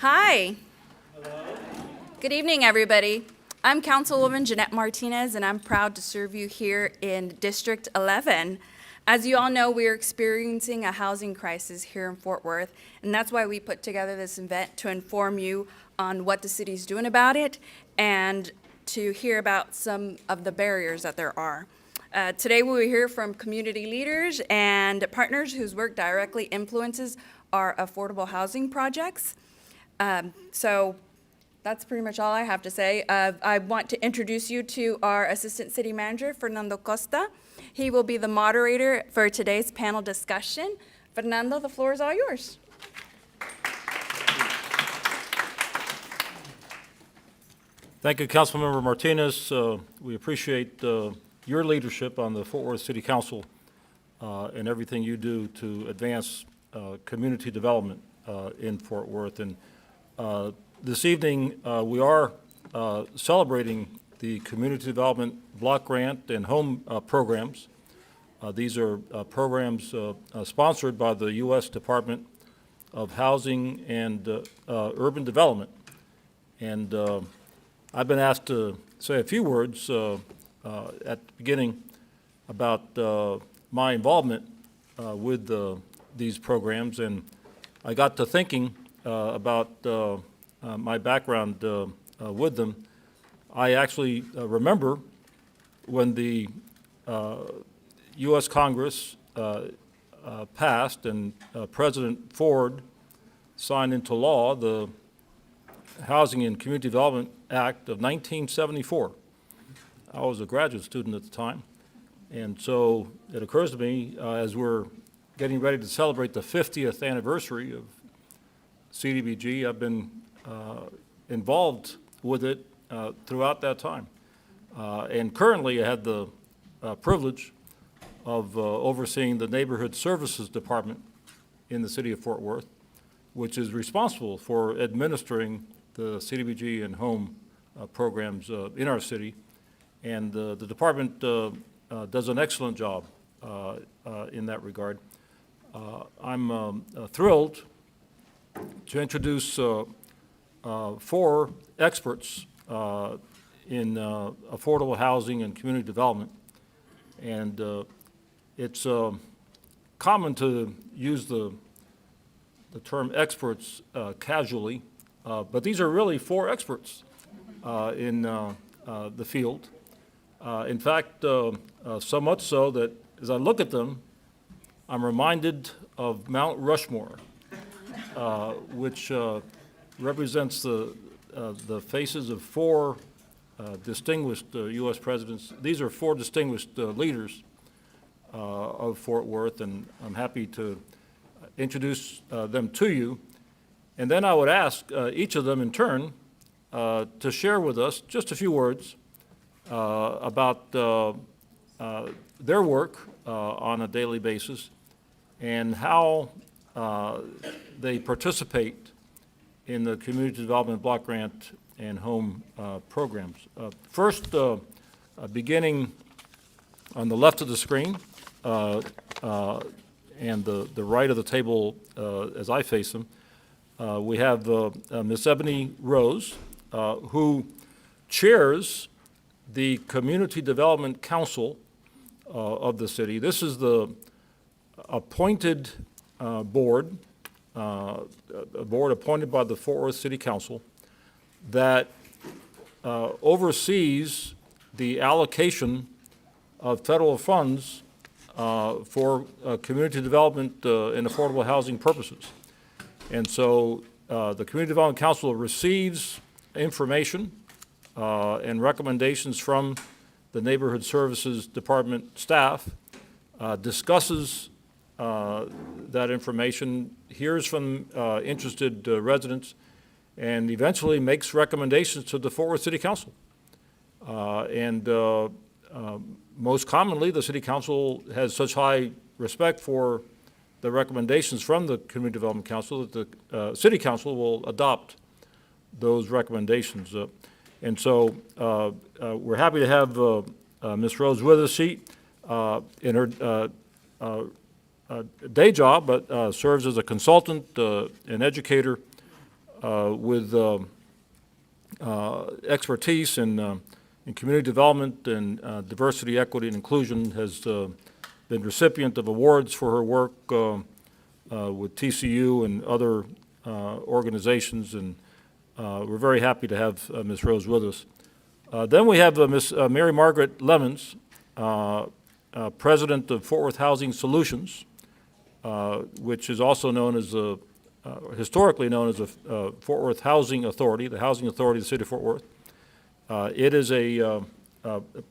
Hi. Hello. Good evening, everybody. I'm Councilwoman Jeanette Martinez, and I'm proud to serve you here in District 11. As you all know, we are experiencing a housing crisis here in Fort Worth, and that's why we put together this event to inform you on what the city's doing about it and to hear about some of the barriers that there are. Today we will hear from community leaders and partners whose work directly influences our affordable housing projects. So that's pretty much all I have to say. I want to introduce you to our Assistant City Manager, Fernando Costa. He will be the moderator for today's panel discussion. Fernando, the floor is all yours. Thank you, Councilmember Martinez. We appreciate your leadership on the Fort Worth City Council and everything you do to advance community development in Fort Worth. And this evening, we are celebrating the Community Development Block Grant and Home programs. These are programs sponsored by the U.S. Department of Housing and Urban Development. And I've been asked to say a few words at the beginning about my involvement with these programs, and I got to thinking about my background with them. I actually remember when the U.S. Congress passed and President Ford signed into law the Housing and Community Development Act of 1974. I was a graduate student at the time, and so it occurs to me as we're getting ready to celebrate the 50th anniversary of CDBG, I've been involved with it throughout that time. And currently I had the privilege of overseeing the Neighborhood Services Department in the city of Fort Worth, which is responsible for administering the CDBG and HOME programs in our city. And the department does an excellent job in that regard. I'm thrilled to introduce 4 experts in affordable housing and community development. And it's common to use the term experts casually, but these are really 4 experts in the field. In fact, so much so that as I look at them, I'm reminded of Mount Rushmore, which represents the faces of 4 distinguished U.S. presidents. These are 4 distinguished leaders of Fort Worth, and I'm happy to introduce them to you. And then I would ask each of them in turn to share with us just a few words about their work on a daily basis and how they participate in the Community Development Block Grant and Home programs. First, beginning on the left of the screen and the right of the table as I face them, we have Ms. Ebony Rose, who chairs the Community Development Council of the city. This is the appointed board, a board appointed by the Fort Worth City Council that oversees the allocation of federal funds for community development and affordable housing purposes. And so the Community Development Council receives information and recommendations from the Neighborhood Services Department staff, discusses that information, hears from interested residents, and eventually makes recommendations to the Fort Worth City Council. Most commonly, the City Council has such high respect for the recommendations from the Community Development Council that the City Council will adopt those recommendations. And so we're happy to have Ms. Rose with us. She, in her day job, but serves as a consultant, an educator with expertise in community development and diversity, equity, and inclusion, has been recipient of awards for her work with TCU and other organizations, and we're very happy to have Ms. Rose with us. Then we have Ms. Mary Margaret Lemons, President of Fort Worth Housing Solutions, which is also known as historically known as the Fort Worth Housing Authority, the Housing Authority of the City of Fort Worth. It is a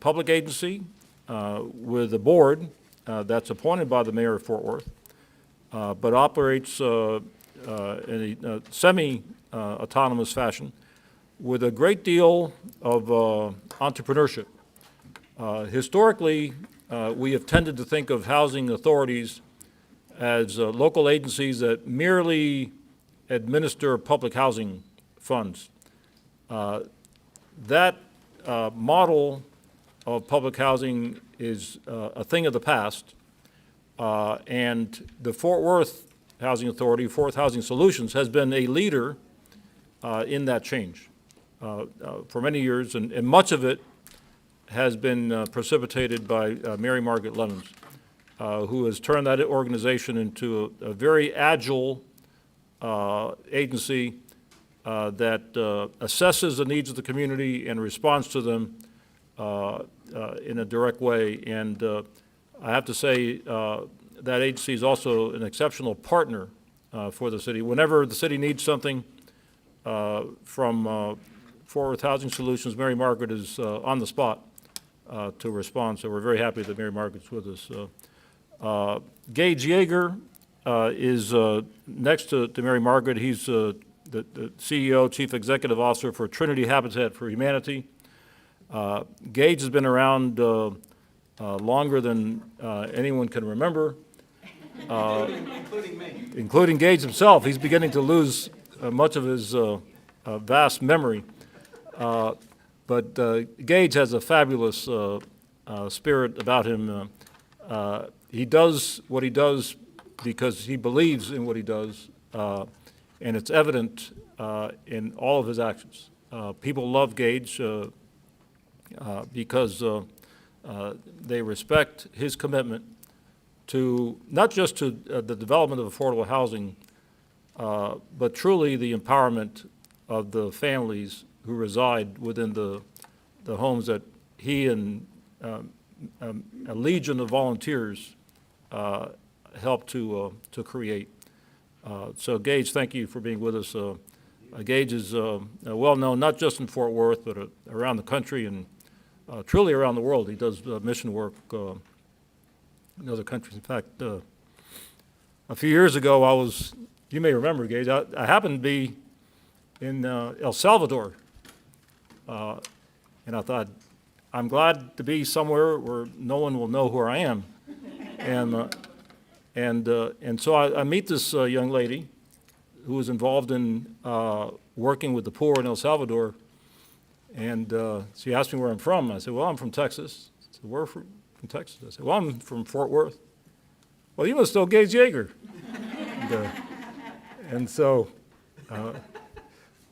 public agency with a board that's appointed by the mayor of Fort Worth, but operates in a semi-autonomous fashion with a great deal of entrepreneurship. Historically, we have tended to think of housing authorities as local agencies that merely administer public housing funds. That model of public housing is a thing of the past, and the Fort Worth Housing Authority, Fort Worth Housing Solutions, has been a leader in that change for many years, and much of it has been precipitated by Mary Margaret Lemons, who has turned that organization into a very agile agency that assesses the needs of the community and responds to them in a direct way. And I have to say that agency is also an exceptional partner for the city. Whenever the city needs something from Fort Worth Housing Solutions, Mary Margaret is on the spot to respond. So we're very happy that Mary Margaret's with us. Gage Yeager is next to Mary Margaret. He's the CEO, Chief Executive Officer for Trinity Habitat for Humanity. Gage has been around longer than anyone can remember. Including me. Including Gage himself. He's beginning to lose much of his vast memory. But Gage has a fabulous spirit about him. He does what he does because he believes in what he does, and it's evident in all of his actions. People love Gage because they respect his commitment to not just to the development of affordable housing, but truly the empowerment of the families who reside within the homes that he and a legion of volunteers helped to create. So Gage, thank you for being with us. Gage is well known not just in Fort Worth, but around the country and truly around the world. He does mission work in other countries. In fact, a few years ago, you may remember, Gage, I happened to be in El Salvador, and I thought, I'm glad to be somewhere where no one will know who I am. And so I meet this young lady who was involved in working with the poor in El Salvador, and she asked me where I'm from. I said, well, I'm from Texas. She said, where from Texas? I said, well, I'm from Fort Worth. Well, you must know Gage Yeager. And so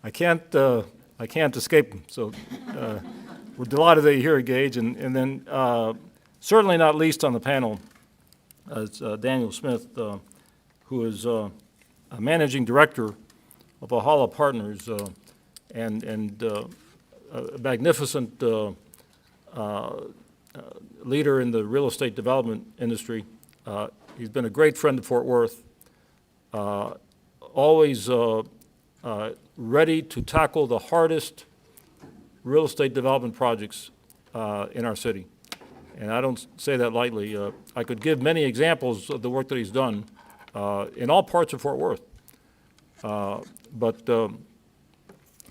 I can't escape him. So we're delighted that you're here, Gage. And then certainly not least on the panel is Daniel Smith, who is a managing director of Ahala Partners and a magnificent leader in the real estate development industry. He's been a great friend of Fort Worth, always ready to tackle the hardest real estate development projects in our city. And I don't say that lightly. I could give many examples of the work that he's done in all parts of Fort Worth. But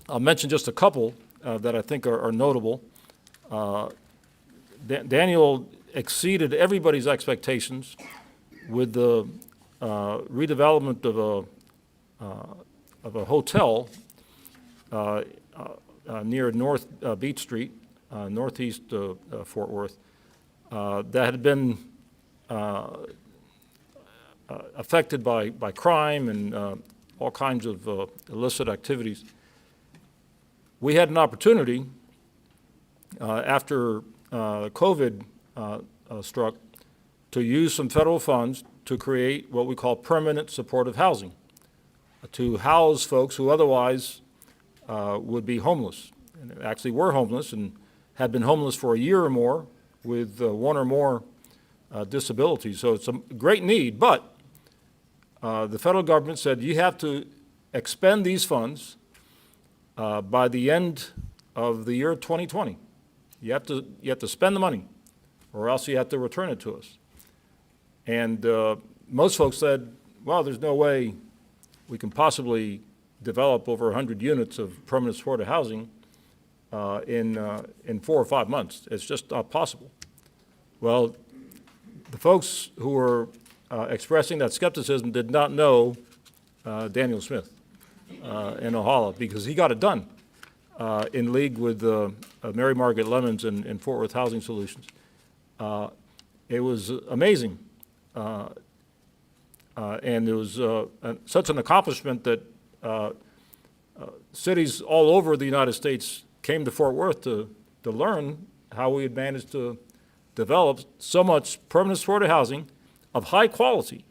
I'll mention just a couple that I think are notable. Daniel exceeded everybody's expectations with the redevelopment of a hotel near North Beach Street, northeast Fort Worth, that had been affected by crime and all kinds of illicit activities. We had an opportunity after COVID struck to use some federal funds to create what we call permanent supportive housing, to house folks who otherwise would be homeless, and actually were homeless and had been homeless for a year or more with one or more disabilities. So it's a great need, but the federal government said you have to expend these funds by the end of the year 2020. You have to spend the money, or else you have to return it to us. And most folks said, well, there's no way we can possibly develop over 100 units of permanent supportive housing in 4 or 5 months. It's just not possible. Well, the folks who were expressing that skepticism did not know Daniel Smith in Ohala, because he got it done in league with Mary Margaret Lemons and Fort Worth Housing Solutions. It was amazing. And it was such an accomplishment that cities all over the United States came to Fort Worth to learn how we had managed to develop so much permanent supportive housing of high quality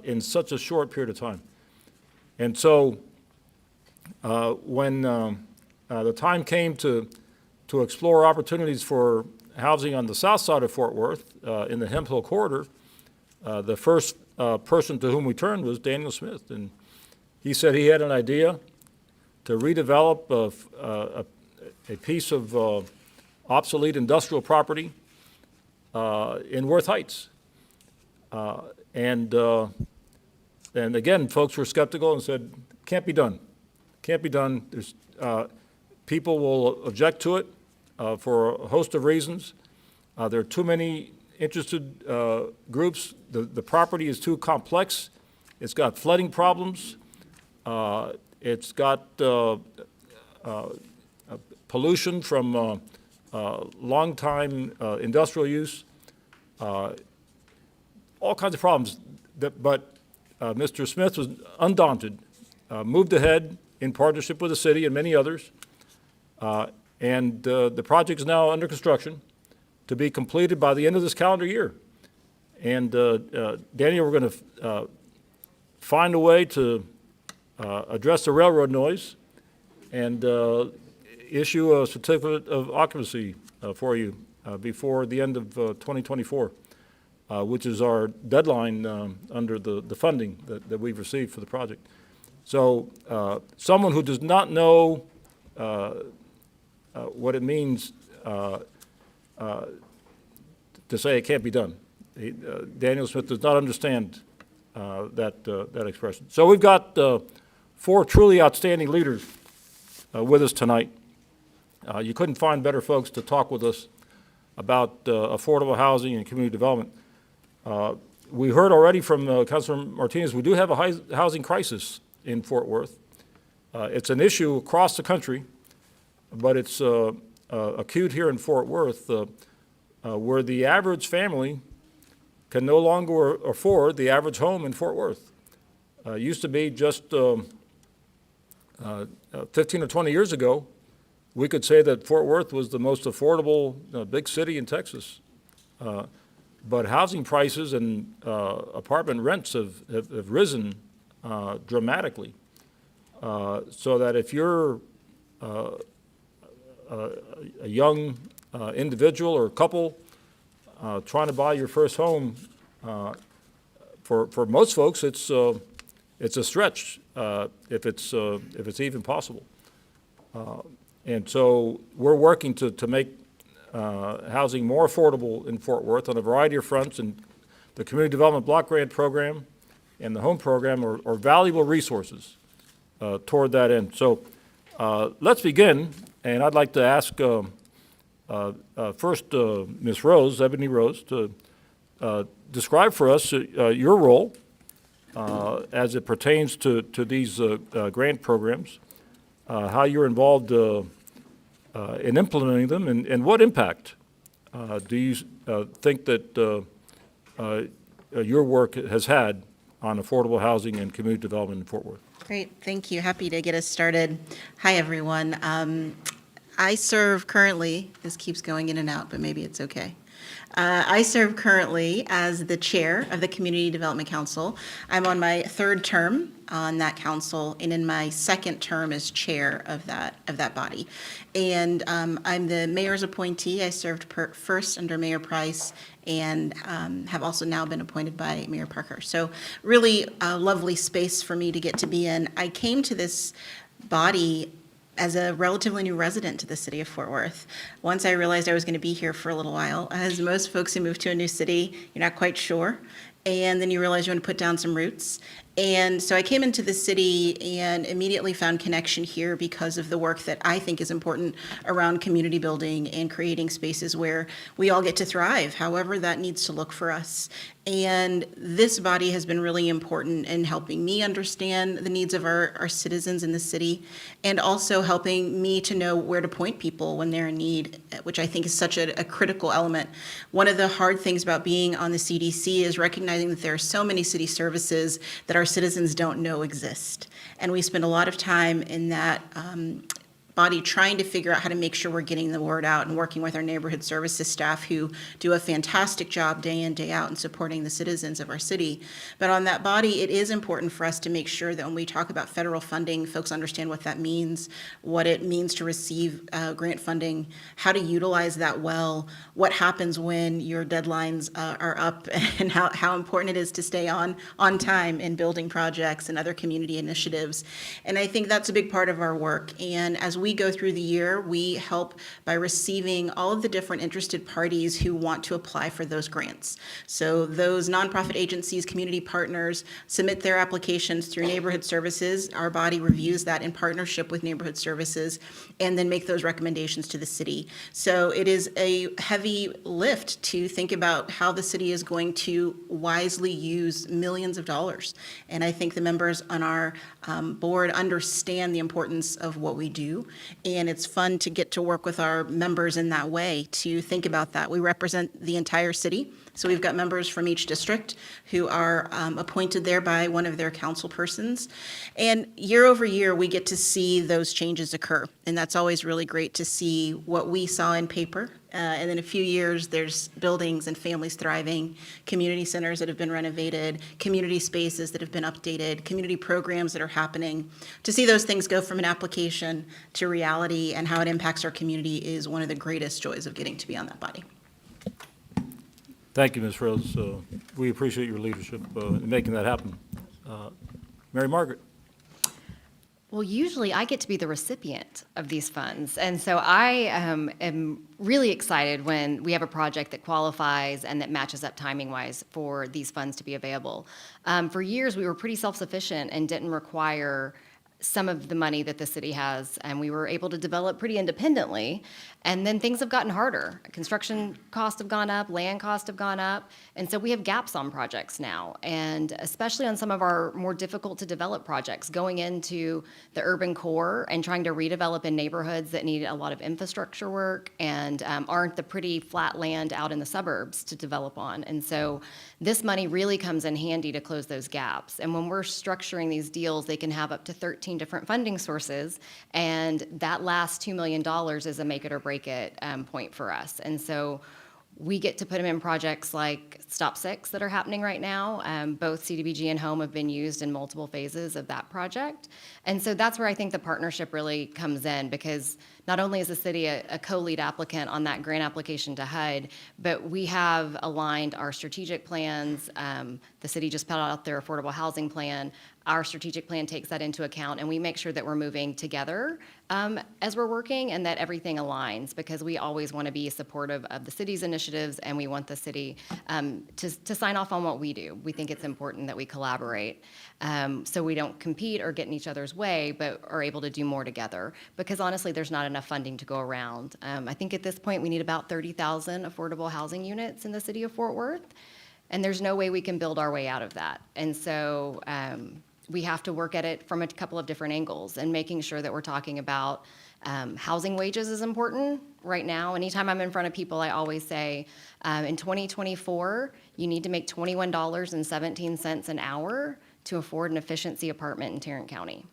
in such a short period of time. And so when the time came to explore opportunities for housing on the south side of Fort Worth in the Hemphill corridor, the first person to whom we turned was Daniel Smith. And he said he had an idea to redevelop a piece of obsolete industrial property in Worth Heights. And again, folks were skeptical and said, can't be done. Can't be done. There's, people will object to it for a host of reasons. There are too many interested groups. The property is too complex. It's got flooding problems. It's got pollution from long-time industrial use. All kinds of problems. But Mr. Smith was undaunted, moved ahead in partnership with the city and many others. And the project is now under construction to be completed by the end of this calendar year. And Daniel, we're going to find a way to address the railroad noise and issue a certificate of occupancy for you before the end of 2024, which is our deadline under the funding that we've received for the project. So someone who does not know what it means to say it can't be done. Daniel Smith does not understand that expression. So we've got 4 truly outstanding leaders with us tonight. You couldn't find better folks to talk with us about affordable housing and community development. We heard already from Councilor Martinez, we do have a housing crisis in Fort Worth. It's an issue across the country, but it's acute here in Fort Worth, where the average family can no longer afford the average home in Fort Worth. Used to be just 15 or 20 years ago, we could say that Fort Worth was the most affordable big city in Texas. But housing prices and apartment rents have risen dramatically. So that if you're a young individual or couple trying to buy your first home, for most folks, it's a stretch if it's even possible. And so we're working to make housing more affordable in Fort Worth on a variety of fronts, and the Community Development Block Grant Program and the Home Program are valuable resources toward that end. So let's begin, and I'd like to ask first Ms. Rose, Ebony Rose, to describe for us your role as it pertains to these grant programs, how you're involved in implementing them, and what impact do you think that your work has had on affordable housing and community development in Fort Worth. Great, thank you. Happy to get us started. Hi, everyone. I serve currently, this keeps going in and out, but maybe it's okay. I serve currently as the chair of the Community Development Council. I'm on my third term on that council, and in my second term as chair of that body. And I'm the mayor's appointee. I served first under Mayor Price and have also now been appointed by Mayor Parker. So really a lovely space for me to get to be in. I came to this body as a relatively new resident to the city of Fort Worth. Once I realized I was going to be here for a little while, as most folks who move to a new city, you're not quite sure. And then you realize you want to put down some roots. And so I came into the city and immediately found connection here because of the work that I think is important around community building and creating spaces where we all get to thrive, however that needs to look for us. And this body has been really important in helping me understand the needs of our citizens in the city, and also helping me to know where to point people when they're in need, which I think is such a critical element. One of the hard things about being on the CDC is recognizing that there are so many city services that our citizens don't know exist. And we spend a lot of time in that body trying to figure out how to make sure we're getting the word out and working with our neighborhood services staff who do a fantastic job day in, day out in supporting the citizens of our city. But on that body, it is important for us to make sure that when we talk about federal funding, folks understand what that means, what it means to receive grant funding, how to utilize that well, what happens when your deadlines are up, and how important it is to stay on time in building projects and other community initiatives. And I think that's a big part of our work. And as we go through the year, we help by receiving all of the different interested parties who want to apply for those grants. So those nonprofit agencies, community partners, submit their applications through neighborhood services. Our body reviews that in partnership with neighborhood services and then make those recommendations to the city. So it is a heavy lift to think about how the city is going to wisely use millions of dollars. And I think the members on our board understand the importance of what we do. And it's fun to get to work with our members in that way to think about that. We represent the entire city. So we've got members from each district who are appointed there by one of their council persons. And year over year, we get to see those changes occur. And that's always really great to see what we saw in paper. And in a few years, there's buildings and families thriving, community centers that have been renovated, community spaces that have been updated, community programs that are happening. To see those things go from an application to reality and how it impacts our community is one of the greatest joys of getting to be on that body. Thank you, Ms. Rose. We appreciate your leadership in making that happen. Mary Margaret. Well, usually I get to be the recipient of these funds. And so I am really excited when we have a project that qualifies and that matches up timing-wise for these funds to be available. For years, we were pretty self-sufficient and didn't require some of the money that the city has, and we were able to develop pretty independently. And then things have gotten harder. Construction costs have gone up, land costs have gone up, and so we have gaps on projects now. And especially on some of our more difficult to develop projects, going into the urban core and trying to redevelop in neighborhoods that need a lot of infrastructure work and aren't the pretty flat land out in the suburbs to develop on. And so this money really comes in handy to close those gaps. And when we're structuring these deals, they can have up to 13 different funding sources, and that last $2 million is a make it or break it point for us. And so we get to put them in projects like Stop 6 that are happening right now. Both CDBG and HOME have been used in multiple phases of that project. And so that's where I think the partnership really comes in, because not only is the city a co-lead applicant on that grant application to HUD, but we have aligned our strategic plans. The city just put out their affordable housing plan. Our strategic plan takes that into account, and we make sure that we're moving together as we're working and that everything aligns, because we always want to be supportive of the city's initiatives, and we want the city to sign off on what we do. We think it's important that we collaborate so we don't compete or get in each other's way, but are able to do more together, because honestly, there's not enough funding to go around. I think at this point, we need about 30,000 affordable housing units in the city of Fort Worth, and there's no way we can build our way out of that. And so we have to work at it from a couple of different angles and making sure that we're talking about housing wages is important. Right now, anytime I'm in front of people, I always say, in 2024, you need to make $21.17 an hour to afford an efficiency apartment in Tarrant County.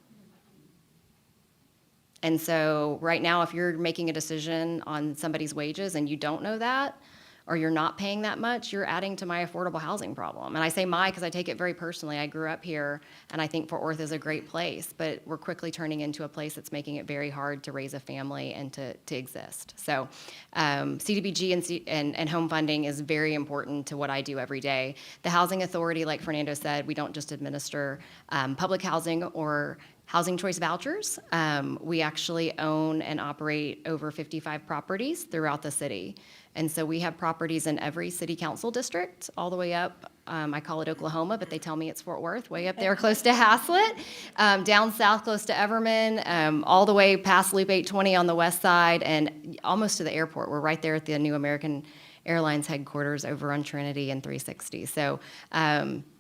And so right now, if you're making a decision on somebody's wages and you don't know that, or you're not paying that much, you're adding to my affordable housing problem. And I say my because I take it very personally. I grew up here, and I think Fort Worth is a great place, but we're quickly turning into a place that's making it very hard to raise a family and to exist. So CDBG and home funding is very important to what I do every day. The Housing Authority, like Fernando said, we don't just administer public housing or housing choice vouchers. We actually own and operate over 55 properties throughout the city. And so we have properties in every city council district, all the way up, I call it Oklahoma, but they tell me it's Fort Worth, way up there close to Haslett, down south close to Everman, all the way past Loop 820 on the west side, and almost to the airport. We're right there at the new American Airlines headquarters over on Trinity and 360. So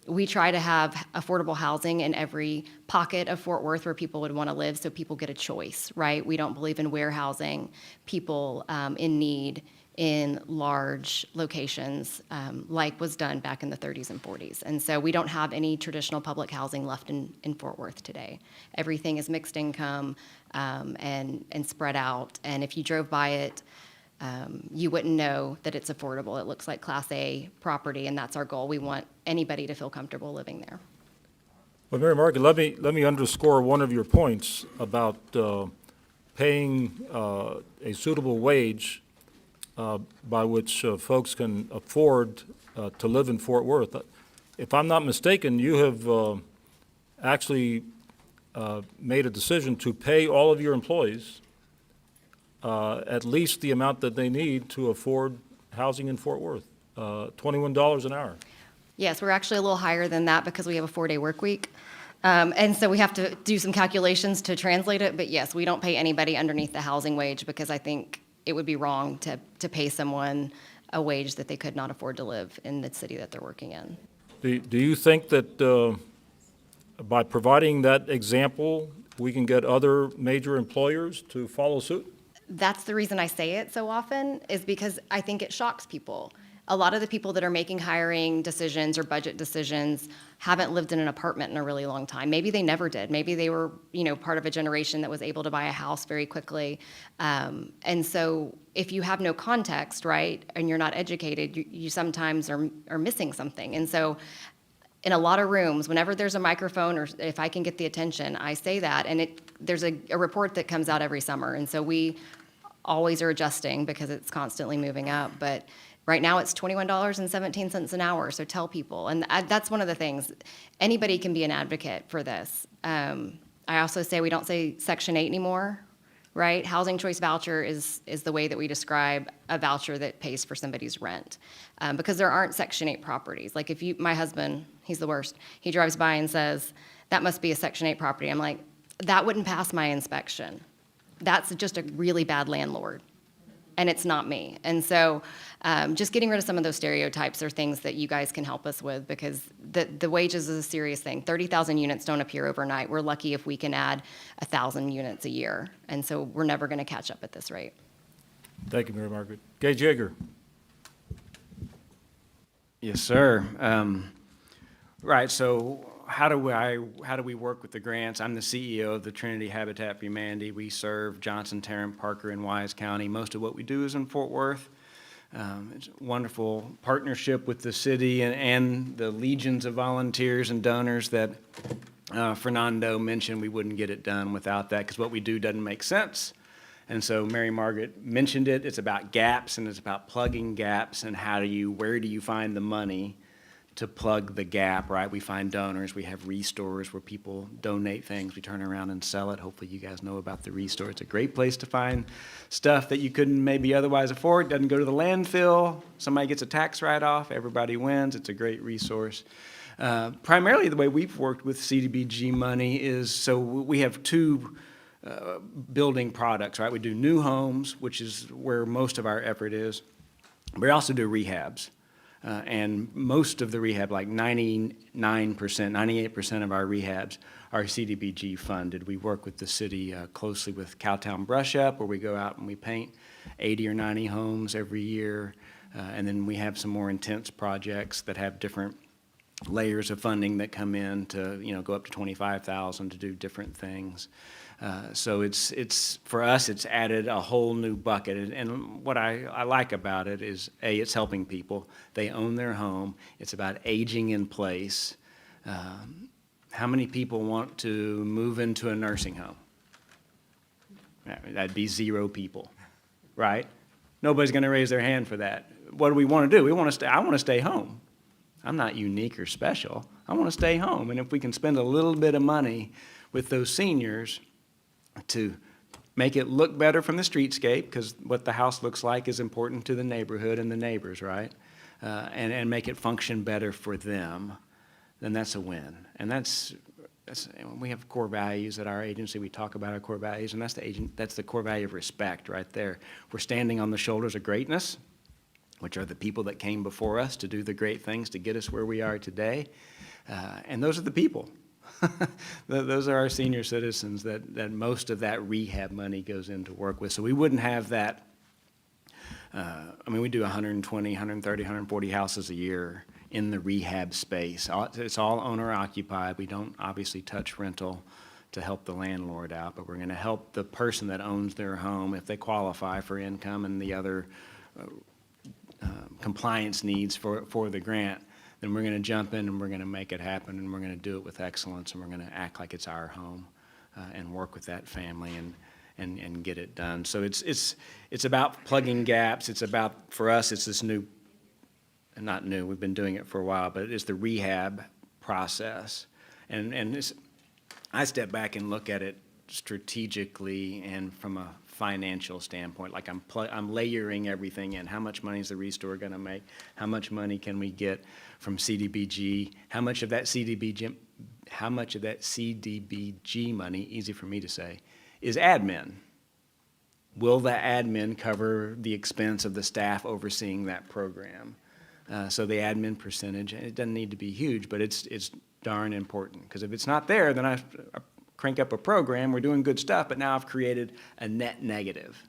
we try to have affordable housing in every pocket of Fort Worth where people would want to live, so people get a choice, right? We don't believe in warehousing people in need in large locations like was done back in the 30s and 40s. And so we don't have any traditional public housing left in Fort Worth today. Everything is mixed income and spread out. And if you drove by it, you wouldn't know that it's affordable. It looks like Class A property, and that's our goal. We want anybody to feel comfortable living there. Well, Mary Margaret, let me underscore one of your points about paying a suitable wage by which folks can afford to live in Fort Worth. If I'm not mistaken, you have actually made a decision to pay all of your employees at least the amount that they need to afford housing in Fort Worth, $21 an hour. Yes, we're actually a little higher than that because we have a 4-day work week. And so we have to do some calculations to translate it. But yes, we don't pay anybody underneath the housing wage because I think it would be wrong to pay someone a wage that they could not afford to live in the city that they're working in. Do you think that by providing that example, we can get other major employers to follow suit? That's the reason I say it so often, is because I think it shocks people. A lot of the people that are making hiring decisions or budget decisions haven't lived in an apartment in a really long time. Maybe they never did. Maybe they were, part of a generation that was able to buy a house very quickly. And so if you have no context, right, and you're not educated, you sometimes are missing something. And so in a lot of rooms, whenever there's a microphone or if I can get the attention, I say that. And there's a report that comes out every summer. And so we always are adjusting because it's constantly moving up. But right now it's $21.17 an hour, so tell people. And that's one of the things. Anybody can be an advocate for this. I also say we don't say Section 8 anymore, right? Housing choice voucher is the way that we describe a voucher that pays for somebody's rent. Because there aren't Section 8 properties. Like my husband, he's the worst. He drives by and says, that must be a Section 8 property. I'm like, that wouldn't pass my inspection. That's just a really bad landlord. And it's not me. And so just getting rid of some of those stereotypes are things that you guys can help us with, because the wages is a serious thing. 30,000 units don't appear overnight. We're lucky if we can add 1,000 units a year. And so we're never going to catch up at this rate. Thank you, Mary Margaret. Gage Yeager. Yes, sir. Right, so how do we work with the grants? I'm the CEO of the Trinity Habitat for Humanity. We serve Johnson, Tarrant, Parker, and Wise County. Most of what we do is in Fort Worth. It's a wonderful partnership with the city and the legions of volunteers and donors that Fernando mentioned. We wouldn't get it done without that, because what we do doesn't make sense. And so Mary Margaret mentioned it. It's about gaps, and it's about plugging gaps, and where do you find the money to plug the gap, right? We find donors. We have restores where people donate things. We turn around and sell it. Hopefully you guys know about the restore. It's a great place to find stuff that you couldn't maybe otherwise afford. Doesn't go to the landfill. Somebody gets a tax write-off. Everybody wins. It's a great resource. Primarily the way we've worked with CDBG money is, so we have two building products, right? We do new homes, which is where most of our effort is. We also do rehabs. And most of the rehab, like 99%, 98% of our rehabs are CDBG funded. We work with the city closely with Cowtown Brush Up, where we go out and we paint 80 or 90 homes every year. And then we have some more intense projects that have different layers of funding that come in to, go up to 25,000 to do different things. So it's for us, it's added a whole new bucket. And what I like about it is, A, it's helping people. They own their home. It's about aging in place. How many people want to move into a nursing home? That'd be 0 people, right? Nobody's going to raise their hand for that. What do we want to do? I want to stay home. I'm not unique or special. I want to stay home. And if we can spend a little bit of money with those seniors to make it look better from the streetscape, because what the house looks like is important to the neighborhood and the neighbors, right? And make it function better for them, then that's a win. And we have core values at our agency. We talk about our core values, and that's the core value of respect right there. We're standing on the shoulders of greatness, which are the people that came before us to do the great things to get us where we are today. And those are the people. Those are our senior citizens that most of that rehab money goes into work with. So we wouldn't have that. We do 120, 130, 140 houses a year in the rehab space. It's all owner occupied. We don't obviously touch rental to help the landlord out, but we're going to help the person that owns their home if they qualify for income and the other compliance needs for the grant. Then we're going to jump in and we're going to make it happen, and we're going to do it with excellence, and we're going to act like it's our home and work with that family and get it done. So it's about plugging gaps. It's about, for us, it's this new, not new, we've been doing it for a while, but it's the rehab process. And I step back and look at it strategically and from a financial standpoint, like I'm layering everything in. How much money is the Restore going to make? How much money can we get from CDBG? How much of that CDBG money, easy for me to say, is admin? Will the admin cover the expense of the staff overseeing that program? So the admin percentage, it doesn't need to be huge, but it's darn important, because if it's not there, then I crank up a program, we're doing good stuff, but now I've created a net negative.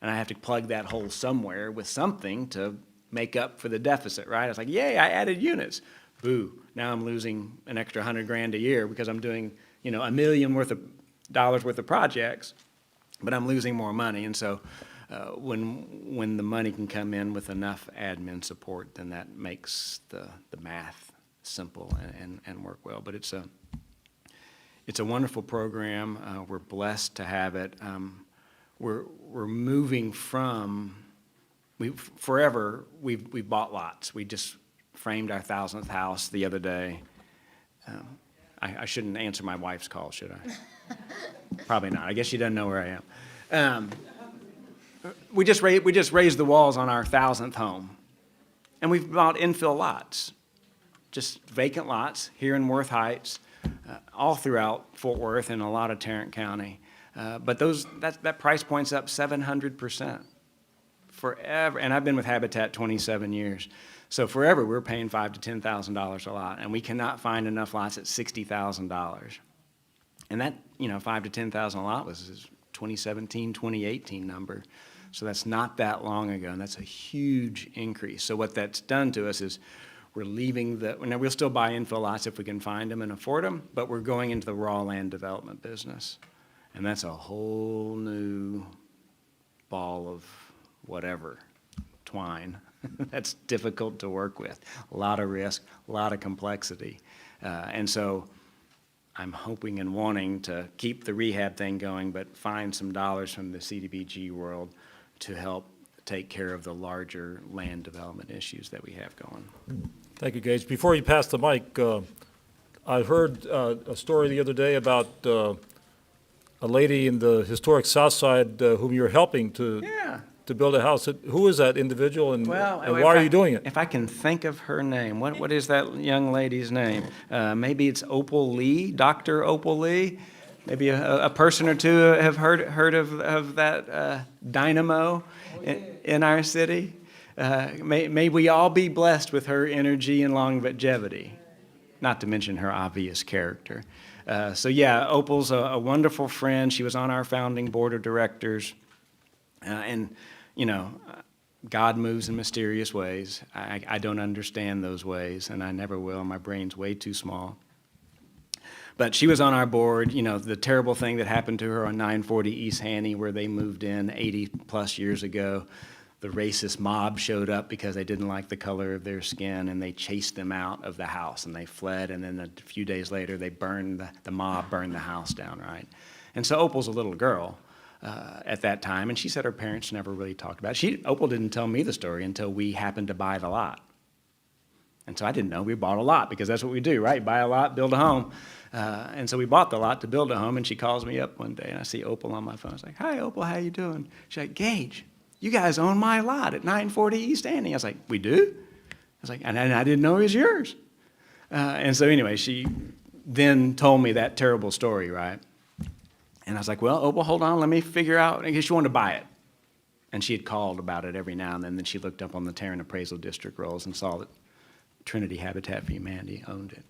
And I have to plug that hole somewhere with something to make up for the deficit, right? It's like, yay, I added units. Boo, now I'm losing an extra $100,000 a year because I'm doing, $1 million worth of projects, but I'm losing more money. And so when the money can come in with enough admin support, then that makes the math simple and work well. But it's a wonderful program. We're blessed to have it. We're moving from, forever, we've bought lots. We just framed our 1,000th house the other day. I shouldn't answer my wife's call, should I? Probably not. I guess she doesn't know where I am. We just raised the walls on our 1,000th home. And we've bought infill lots, just vacant lots here in Worth Heights, all throughout Fort Worth and a lot of Tarrant County. But that price point's up 700%. Forever, and I've been with Habitat 27 years. So forever, we're paying $5,000 to $10,000 a lot, and we cannot find enough lots at $60,000. And that, $5,000 to $10,000 a lot was his 2017, 2018 number. So that's not that long ago, and that's a huge increase. So what that's done to us is we're leaving now we'll still buy infill lots if we can find them and afford them, but we're going into the raw land development business. And that's a whole new ball of whatever, twine. That's difficult to work with. A lot of risk, a lot of complexity. And so I'm hoping and wanting to keep the rehab thing going, but find some dollars from the CDBG world to help take care of the larger land development issues that we have going. Thank you, Gage. Before you pass the mic, I heard a story the other day about a lady in the historic South Side whom you're helping to build a house. Who is that individual, and why are you doing it? If I can think of her name, what is that young lady's name? Maybe it's Opal Lee, Dr. Opal Lee. Maybe a person or two have heard of that dynamo in our city. May we all be blessed with her energy and longevity, not to mention her obvious character. So yeah, Opal's a wonderful friend. She was on our founding board of directors. And, you know, God moves in mysterious ways. I don't understand those ways, and I never will. My brain's way too small. But she was on our board. You know, the terrible thing that happened to her on 940 East Haney, where they moved in 80-plus years ago, the racist mob showed up because they didn't like the color of their skin, and they chased them out of the house, and they fled, and then a few days later, they burned, the mob burned the house down, right? And so Opal's a little girl at that time, and she said her parents never really talked about it. Opal didn't tell me the story until we happened to buy the lot. And so I didn't know we bought a lot, because that's what we do, right? Buy a lot, build a home. And so we bought the lot to build a home, and she calls me up one day, and I see Opal on my phone. I was like, "Hi, Opal, how you doing?" She's like, "Gage, you guys own my lot at 940 East Annie." I was like, "We do?" I was like, and I didn't know it was yours. And so anyway, she then told me that terrible story, right? And I was like, "Well, Opal, hold on, let me figure out," because she wanted to buy it. And she had called about it every now and then. Then she looked up on the Tarrant Appraisal District rolls and saw that Trinity Habitat for Humanity owned it.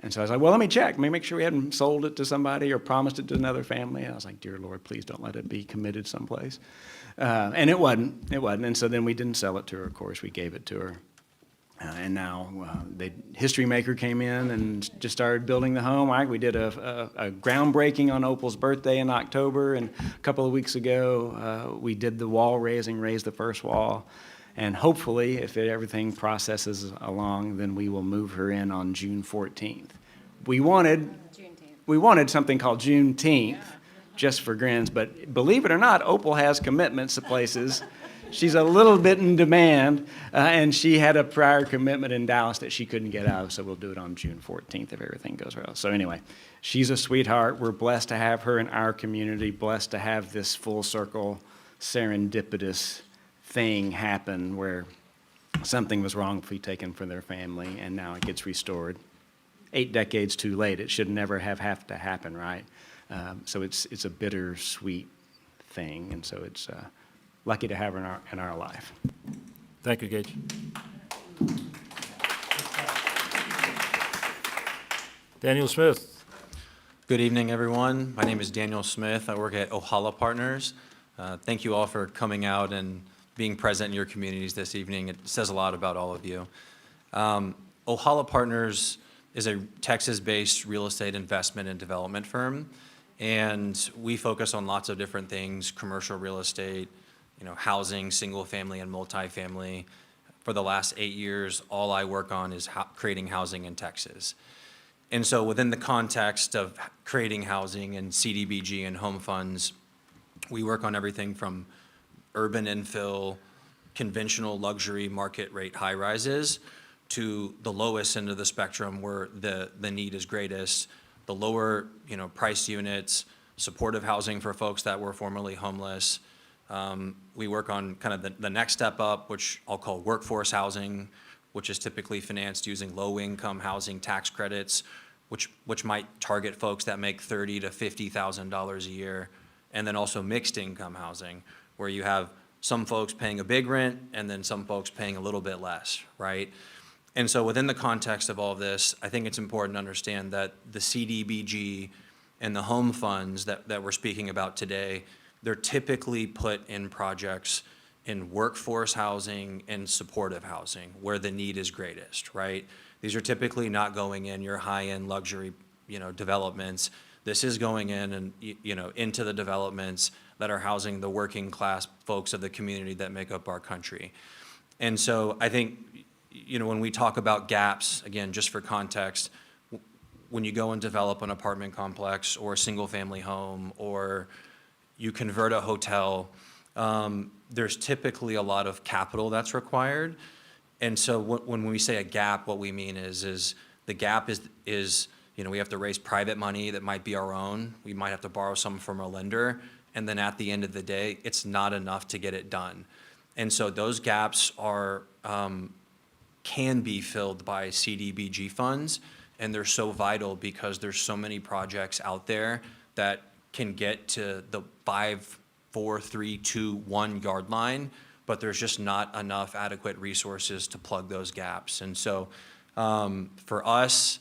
And so I was like, "Well, let me check. Let me make sure we hadn't sold it to somebody or promised it to another family." And I was like, "Dear Lord, please don't let it be committed someplace." And it wasn't. And so then we didn't sell it to her, of course. We gave it to her. And now the History Maker came in and just started building the home. We did a groundbreaking on Opal's birthday in October, and a couple of weeks ago we did the wall raising, raised the first wall. And hopefully, if everything processes along, then we will move her in on June 14th. We wanted something called Juneteenth, just for grins, but believe it or not, Opal has commitments to places. She's a little bit in demand, and she had a prior commitment in Dallas that she couldn't get out of, so we'll do it on June 14th if everything goes well. So anyway, she's a sweetheart. We're blessed to have her in our community, blessed to have this full circle, serendipitous thing happen where something was wrongfully taken from their family, and now it gets restored. 8 decades too late. It should never have to happen, right? So it's a bittersweet thing, and so it's lucky to have her in our life. Thank you, Gage. Daniel Smith. Good evening, everyone. My name is Daniel Smith. I work at Ohala Partners. Thank you all for coming out and being present in your communities this evening. It says a lot about all of you. Ohala Partners is a Texas-based real estate investment and development firm, and we focus on lots of different things: commercial real estate, housing, single-family and multifamily. For the last 8 years, all I work on is creating housing in Texas. And so within the context of creating housing and CDBG and home funds, we work on everything from urban infill, conventional luxury market rate high rises, to the lowest end of the spectrum where the need is greatest, the lower price units, supportive housing for folks that were formerly homeless. We work on kind of the next step up, which I'll call workforce housing, which is typically financed using low-income housing tax credits, which might target folks that make $30,000 to $50,000 a year, and then also mixed income housing, where you have some folks paying a big rent and then some folks paying a little bit less, right? And so within the context of all of this, I think it's important to understand that the CDBG and the home funds that we're speaking about today, they're typically put in projects in workforce housing and supportive housing where the need is greatest, right? These are typically not going in your high-end luxury, developments. This is going in and, into the developments that are housing the working class folks of the community that make up our country. And so I think, when we talk about gaps, again, just for context, when you go and develop an apartment complex or a single-family home, or you convert a hotel, there's typically a lot of capital that's required. And so when we say a gap, what we mean is the gap is we have to raise private money that might be our own. We might have to borrow some from a lender. And then at the end of the day, it's not enough to get it done. And so those gaps can be filled by CDBG funds, and they're so vital because there's so many projects out there that can get to the 5, 4, 3, 2, 1 yard line but there's just not enough adequate resources to plug those gaps. And so for us,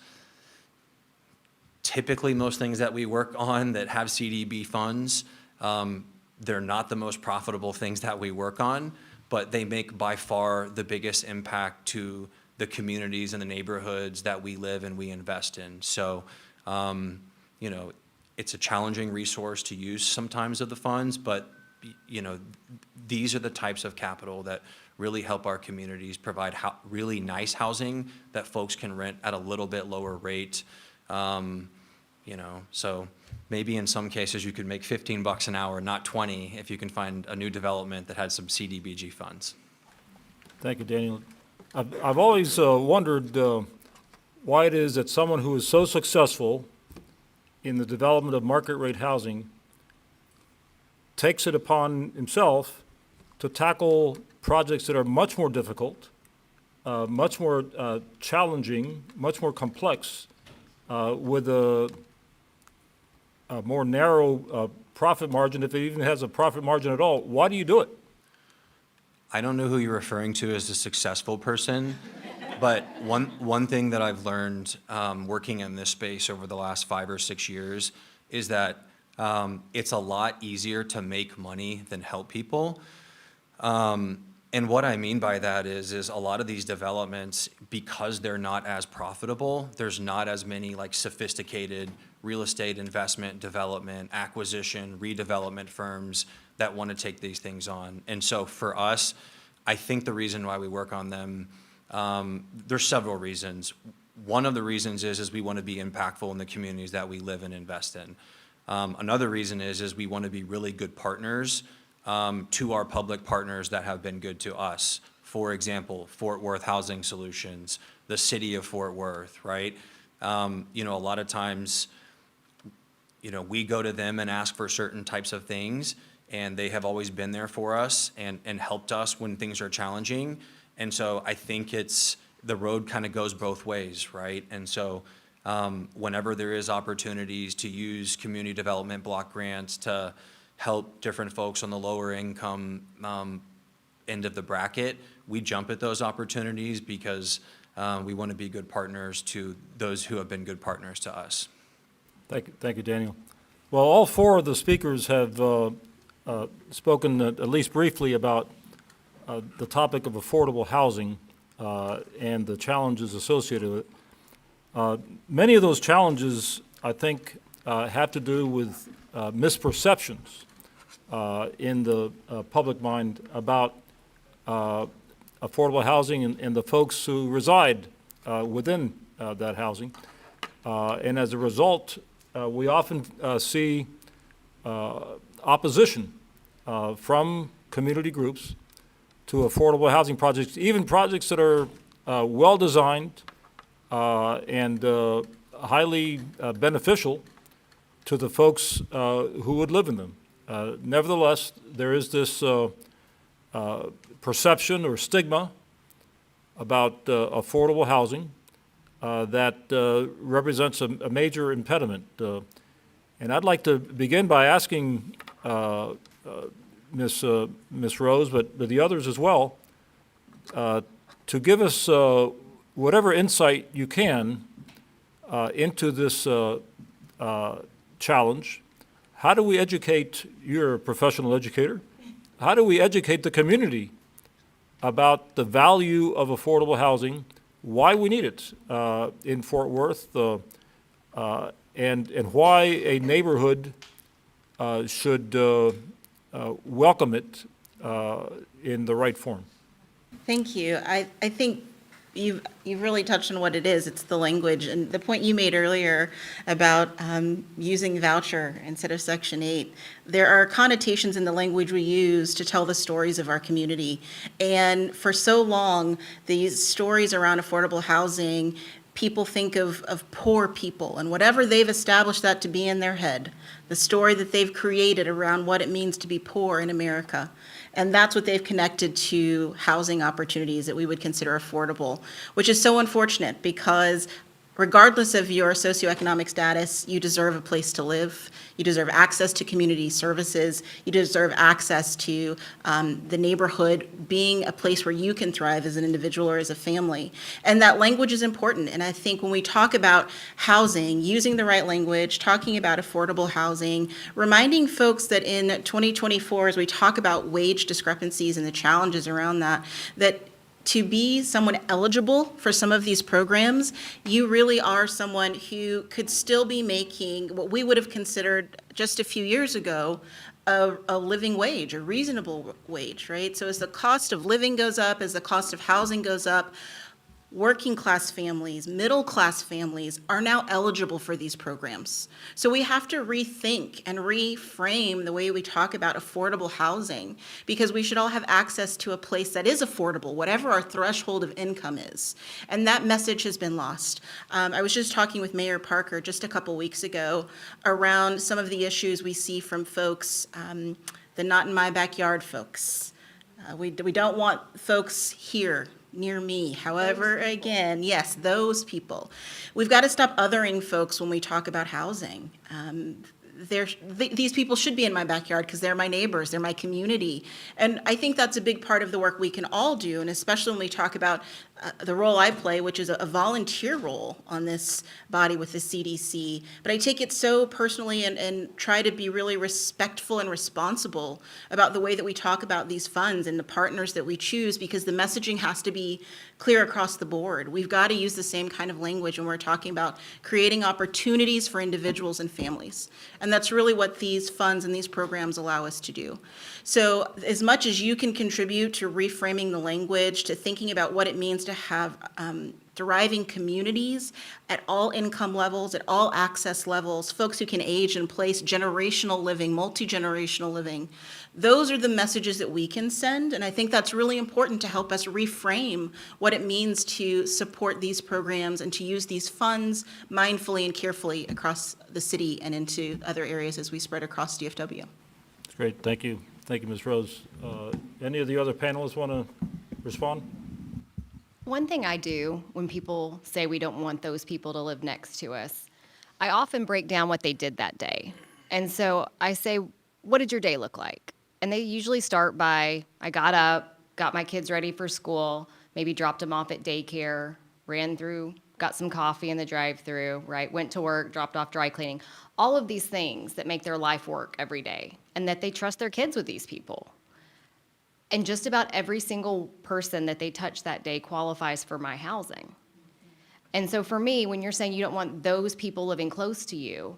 typically most things that we work on that have CDB funds, they're not the most profitable things that we work on, but they make by far the biggest impact to the communities and the neighborhoods that we live and we invest in. So, you know, it's a challenging resource to use sometimes of the funds, but, you know, these are the types of capital that really help our communities provide really nice housing that folks can rent at a little bit lower rate. You know, so maybe in some cases you could make $15 an hour, not 20, if you can find a new development that had some CDBG funds. Thank you, Daniel. I've always wondered why it is that someone who is so successful in the development of market rate housing takes it upon himself to tackle projects that are much more difficult, much more challenging, much more complex, with a more narrow profit margin, if it even has a profit margin at all. Why do you do it? I don't know who you're referring to as a successful person, but one thing that I've learned working in this space over the last 5 or 6 years is that it's a lot easier to make money than help people. And what I mean by that is a lot of these developments, because they're not as profitable, there's not as many like sophisticated real estate investment, development, acquisition, redevelopment firms that want to take these things on. And so for us, I think the reason why we work on them, there's several reasons. One of the reasons is we want to be impactful in the communities that we live and invest in. Another reason is we want to be really good partners to our public partners that have been good to us. For example, Fort Worth Housing Solutions, the city of Fort Worth, right? You know, a lot of times, you know, we go to them and ask for certain types of things, and they have always been there for us and helped us when things are challenging. And so I think the road kind of goes both ways, right? And so whenever there is opportunities to use community development block grants to help different folks on the lower income end of the bracket, we jump at those opportunities because we want to be good partners to those who have been good partners to us. Thank you, Daniel. Well, all 4 of the speakers have spoken at least briefly about the topic of affordable housing and the challenges associated with it. Many of those challenges, I think, have to do with misperceptions in the public mind about affordable housing and the folks who reside within that housing. And as a result, we often see opposition from community groups to affordable housing projects, even projects that are well-designed and highly beneficial to the folks who would live in them. Nevertheless, there is this perception or stigma about affordable housing that represents a major impediment. And I'd like to begin by asking Ms. Rose, but the others as well, to give us whatever insight you can into this challenge. How do we educate, you're a professional educator, how do we educate the community about the value of affordable housing, why we need it in Fort Worth, and why a neighborhood should welcome it in the right form? Thank you. I think you've really touched on what it is. It's the language. And the point you made earlier about using voucher instead of Section 8, there are connotations in the language we use to tell the stories of our community. And for so long, these stories around affordable housing, people think of poor people and whatever they've established that to be in their head, the story that they've created around what it means to be poor in America. And that's what they've connected to housing opportunities that we would consider affordable, which is so unfortunate because regardless of your socioeconomic status, you deserve a place to live. You deserve access to community services. You deserve access to the neighborhood being a place where you can thrive as an individual or as a family. And that language is important. And I think when we talk about housing, using the right language, talking about affordable housing, reminding folks that in 2024, as we talk about wage discrepancies and the challenges around that, that to be someone eligible for some of these programs, you really are someone who could still be making what we would have considered just a few years ago a living wage, a reasonable wage, right? So as the cost of living goes up, as the cost of housing goes up, working class families, middle class families are now eligible for these programs. So we have to rethink and reframe the way we talk about affordable housing, because we should all have access to a place that is affordable, whatever our threshold of income is. And that message has been lost. I was just talking with Mayor Parker just a couple weeks ago around some of the issues we see from folks, the not in my backyard folks. We don't want folks here near me. However, again, yes, those people. We've got to stop othering folks when we talk about housing. These people should be in my backyard because they're my neighbors, they're my community. And I think that's a big part of the work we can all do, and especially when we talk about the role I play, which is a volunteer role on this body with the CDC. But I take it so personally and try to be really respectful and responsible about the way that we talk about these funds and the partners that we choose, because the messaging has to be clear across the board. We've got to use the same kind of language when we're talking about creating opportunities for individuals and families. And that's really what these funds and these programs allow us to do. So as much as you can contribute to reframing the language, to thinking about what it means to have thriving communities at all income levels, at all access levels, folks who can age in place, generational living, multi-generational living, those are the messages that we can send. And I think that's really important to help us reframe what it means to support these programs and to use these funds mindfully and carefully across the city and into other areas as we spread across DFW. That's great. Thank you. Thank you, Ms. Rose. Any of the other panelists want to respond? One thing I do when people say we don't want those people to live next to us, I often break down what they did that day. And so I say, what did your day look like? And they usually start by, I got up, got my kids ready for school, maybe dropped them off at daycare, ran through, got some coffee in the drive-through, right? Went to work, dropped off dry cleaning. All of these things that make their life work every day, and that they trust their kids with these people. And just about every single person that they touch that day qualifies for my housing. And so for me, when you're saying you don't want those people living close to you,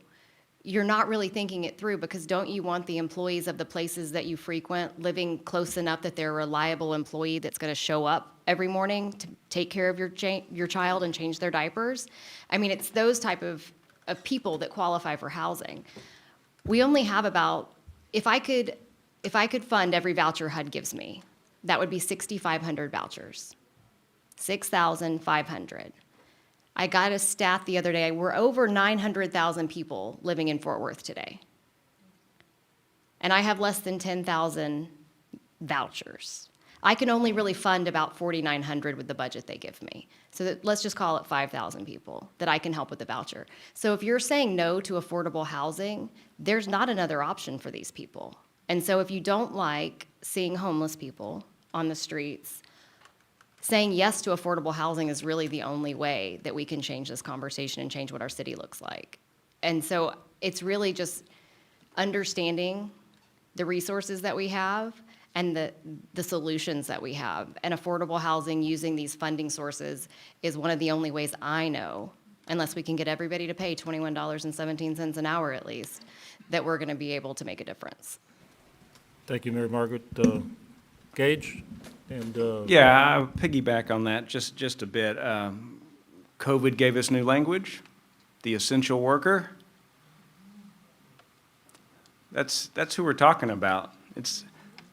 you're not really thinking it through, because don't you want the employees of the places that you frequent living close enough that they're a reliable employee that's going to show up every morning to take care of your child and change their diapers? I mean, it's those type of people that qualify for housing. We only have about, if I could fund every voucher HUD gives me, that would be 6,500 vouchers, 6,500. I got a stat the other day, we're over 900,000 people living in Fort Worth today. And I have less than 10,000 vouchers. I can only really fund about 4,900 with the budget they give me. So let's just call it 5,000 people that I can help with the voucher. So if you're saying no to affordable housing, there's not another option for these people. And so if you don't like seeing homeless people on the streets, saying yes to affordable housing is really the only way that we can change this conversation and change what our city looks like. And so it's really just understanding the resources that we have and the solutions that we have. And affordable housing using these funding sources is one of the only ways I know, unless we can get everybody to pay $21.17 an hour at least, that we're gonna be able to make a difference. Thank you, Mary Margaret. Gage? And Yeah, I'll piggyback on that just a bit. COVID gave us new language, the essential worker. That's who we're talking about. It's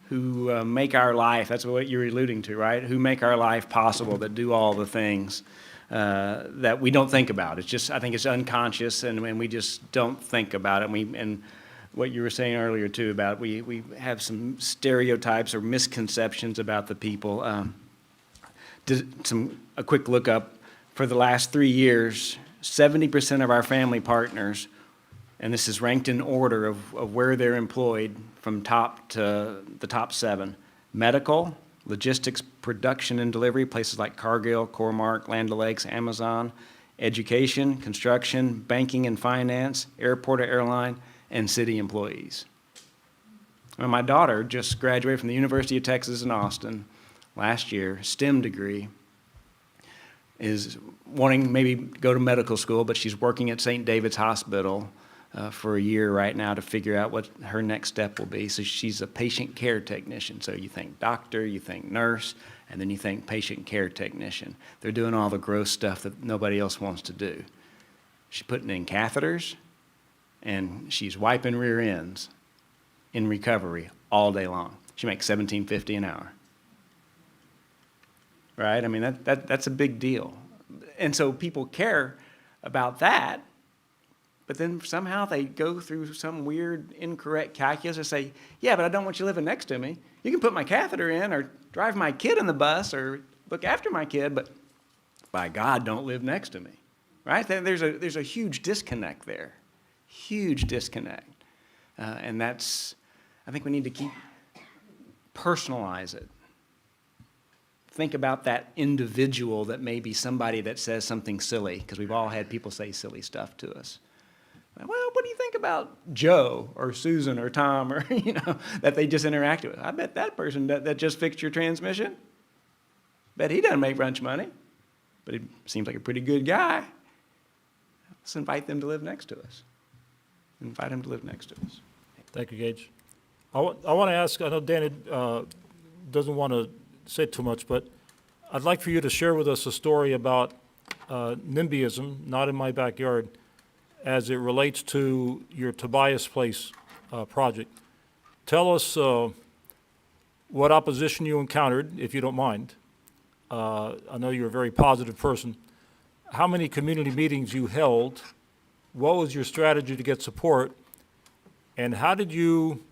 who make our life, that's what you're alluding to, right? Who make our life possible, that do all the things that we don't think about. It's just, I think it's unconscious, and we just don't think about it. And what you were saying earlier too about we have some stereotypes or misconceptions about the people. A quick look up for the last 3 years, 70% of our family partners, and this is ranked in order of where they're employed from top to the top 7, medical, logistics, production and delivery, places like Cargill, Core-Mark, Land O'Lakes, Amazon, education, construction, banking and finance, airport or airline, and city employees. Well, my daughter just graduated from the University of Texas in Austin last year, STEM degree, is wanting maybe go to medical school, but she's working at St. David's Hospital for a year right now to figure out what her next step will be. So she's a patient care technician. So you think doctor, you think nurse, and then you think patient care technician. They're doing all the gross stuff that nobody else wants to do. She's putting in catheters, and she's wiping rear ends in recovery all day long. She makes $17.50 an hour. Right? I mean, that's a big deal. And so people care about that, but then somehow they go through some weird incorrect calculus and say, yeah, but I don't want you living next to me. You can put my catheter in or drive my kid on the bus or look after my kid, but by God, don't live next to me. Right? There's a huge disconnect there. Huge disconnect. And that's, I think we need to personalize it. Think about that individual that may be somebody that says something silly, because we've all had people say silly stuff to us. Well, what do you think about Joe or Susan or Tom or, that they just interact with? I bet that person that just fixed your transmission, bet he doesn't make much money, but he seems like a pretty good guy. Let's invite them to live next to us. Invite him to live next to us. Thank you, Gage. I want to ask, I know Danny doesn't want to say too much, but I'd like for you to share with us a story about NIMBYism, not in my backyard, as it relates to your Tobias Place project. Tell us what opposition you encountered, if you don't mind. I know you're a very positive person. How many community meetings you held? What was your strategy to get support? And how did you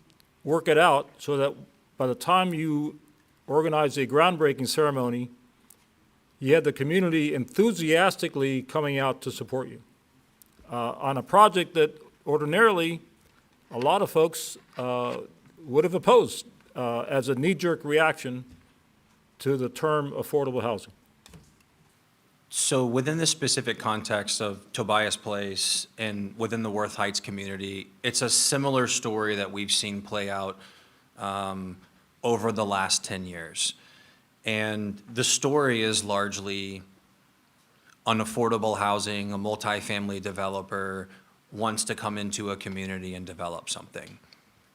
work it out so that by the time you organized a groundbreaking ceremony, you had the community enthusiastically coming out to support you on a project that ordinarily a lot of folks would have opposed as a knee-jerk reaction to the term affordable housing? So within the specific context of Tobias Place and within the Worth Heights community, it's a similar story that we've seen play out over the last 10 years. And the story is largely unaffordable housing, a multifamily developer wants to come into a community and develop something.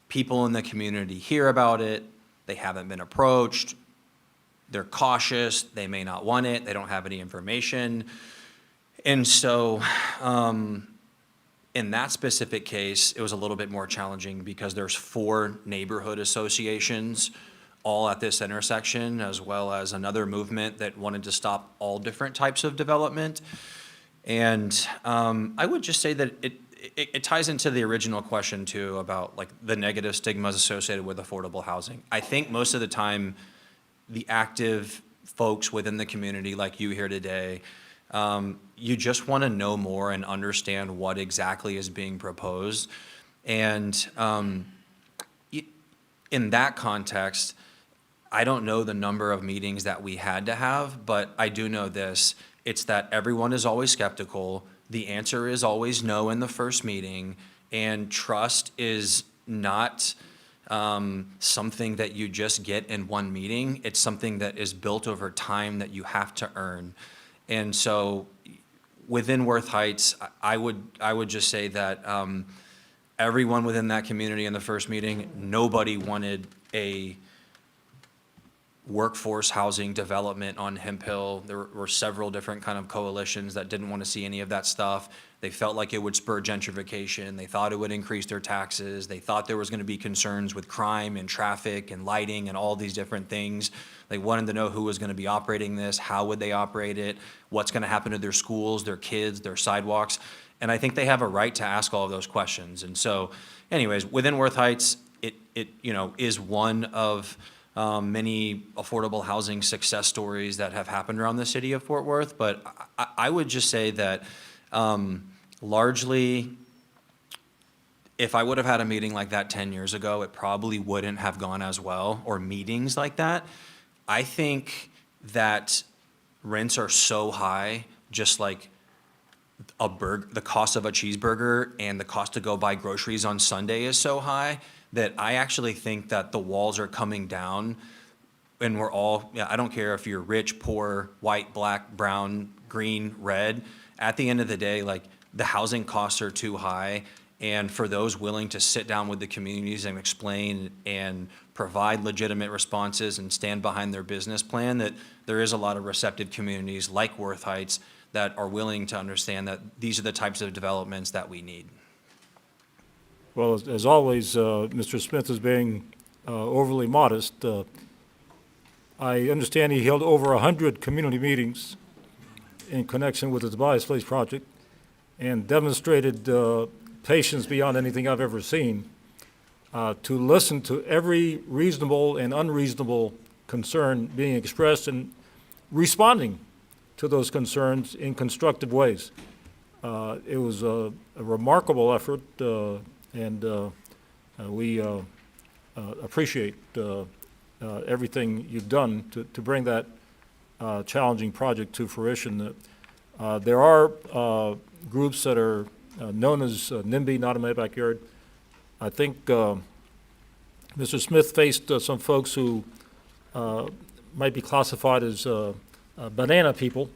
People in the community hear about it, they haven't been approached, they're cautious, they may not want it, they don't have any information. And so in that specific case, it was a little bit more challenging because there's 4 neighborhood associations all at this intersection, as well as another movement that wanted to stop all different types of development. And I would just say that it ties into the original question too about like the negative stigmas associated with affordable housing. I think most of the time, the active folks within the community like you here today, you just want to know more and understand what exactly is being proposed. And in that context, I don't know the number of meetings that we had to have, but I do know this. It's that everyone is always skeptical. The answer is always no in the first meeting, and trust is not something that you just get in one meeting. It's something that is built over time that you have to earn. And so within Worth Heights, I would just say that everyone within that community in the first meeting, nobody wanted a workforce housing development on Hemp Hill. There were several different kind of coalitions that didn't want to see any of that stuff. They felt like it would spur gentrification. They thought it would increase their taxes. They thought there was going to be concerns with crime and traffic and lighting and all these different things. They wanted to know who was going to be operating this, how would they operate it, what's going to happen to their schools, their kids, their sidewalks. And I think they have a right to ask all of those questions. And so anyways, within Worth Heights, it is one of many affordable housing success stories that have happened around the city of Fort Worth. But I would just say that Largely, if I would have had a meeting like that 10 years ago, it probably wouldn't have gone as well, or meetings like that. I think that rents are so high, just like the cost of a cheeseburger and the cost to go buy groceries on Sunday is so high, that I actually think that the walls are coming down, and we're all, yeah, I don't care if you're rich, poor, white, black, brown, green, red. At the end of the day, like, the housing costs are too high, and for those willing to sit down with the communities and explain and provide legitimate responses and stand behind their business plan, that there is a lot of receptive communities like Worth Heights that are willing to understand that these are the types of developments that we need. Well, as always, Mr. Smith is being overly modest. I understand he held over 100 community meetings in connection with the Tobias Place project and demonstrated patience beyond anything I've ever seen to listen to every reasonable and unreasonable concern being expressed and responding to those concerns in constructive ways. It was a remarkable effort, and we appreciate everything you've done to bring that challenging project to fruition. There are groups that are known as NIMBY, Not in My Backyard. I think Mr. Smith faced some folks who might be classified as banana people.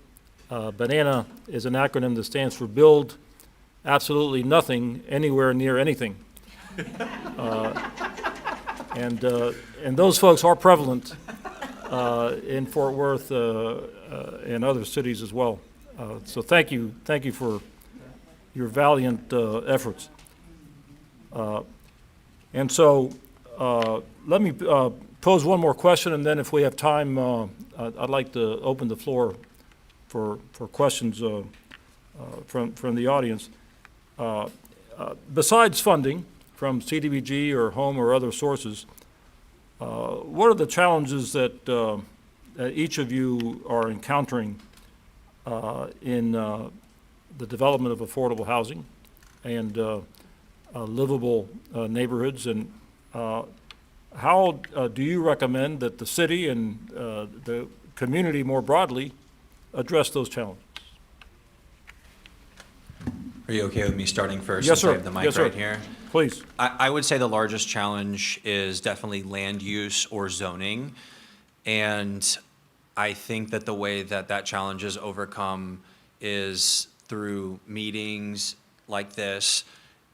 Banana is an acronym that stands for Build Absolutely Nothing Anywhere Near Anything. And those folks are prevalent in Fort Worth and other cities as well. So thank you for your valiant efforts. And so let me pose one more question, and then if we have time, I'd like to open the floor for questions from the audience. Besides funding from CDBG or HOME or other sources, what are the challenges that each of you are encountering in the development of affordable housing and livable neighborhoods, and how do you recommend that the city and the community more broadly address those challenges? Are you okay with me starting first? Yes, since I sir. have the mic Yes, sir. right here. Please. I would say the largest challenge is definitely land use or zoning. And I think that the way that that challenge is overcome is through meetings like this,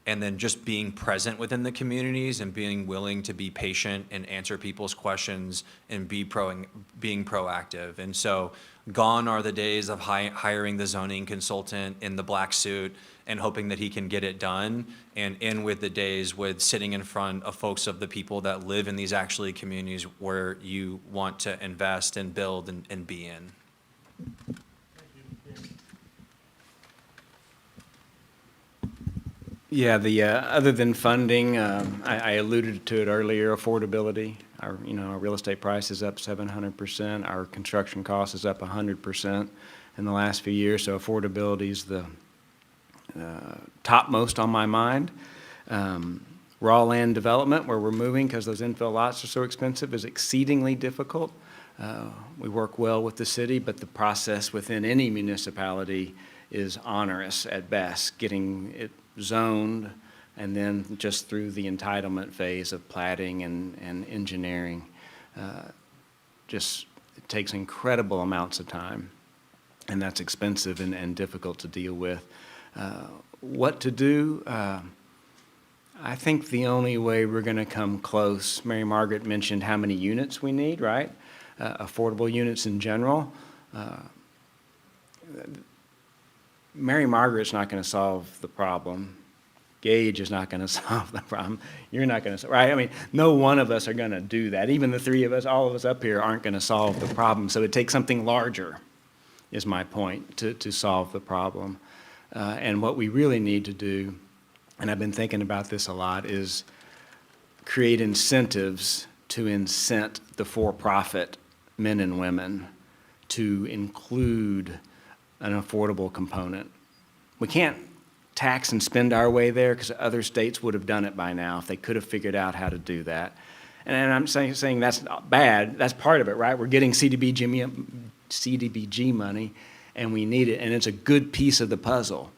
and then just being present within the communities and being willing to be patient and answer people's questions and being proactive. And so gone are the days of hiring the zoning consultant in the black suit and hoping that he can get it done, and in with the days with sitting in front of folks of the people that live in these actually communities where you want to invest and build and be in. Yeah, other than funding, I alluded to it earlier, affordability. Our real estate price is up 700%. Our construction cost is up 100% in the last few years. So affordability is the topmost on my mind. Raw land development, where we're moving because those infill lots are so expensive, is exceedingly difficult. We work well with the city, but the process within any municipality is onerous at best, getting it zoned, and then just through the entitlement phase of platting and engineering. Just it takes incredible amounts of time, and that's expensive and difficult to deal with. What to do? I think the only way we're going to come close, Mary Margaret mentioned how many units we need, right? Affordable units in general. Mary Margaret's not going to solve the problem. Gage is not going to solve the problem. You're not going to, right? I mean, no one of us are going to do that. Even the three of us, all of us up here, aren't going to solve the problem. So it takes something larger, is my point, to solve the problem. And what we really need to do, and I've been thinking about this a lot, is create incentives to incent the for-profit men and women to include an affordable component we can't tax and spend our way there because other states would have done it by now if they could have figured out how to do that. And I'm saying that's not bad. That's part of it, right? We're getting CDBG money, and we need it, and it's a good piece of the puzzle.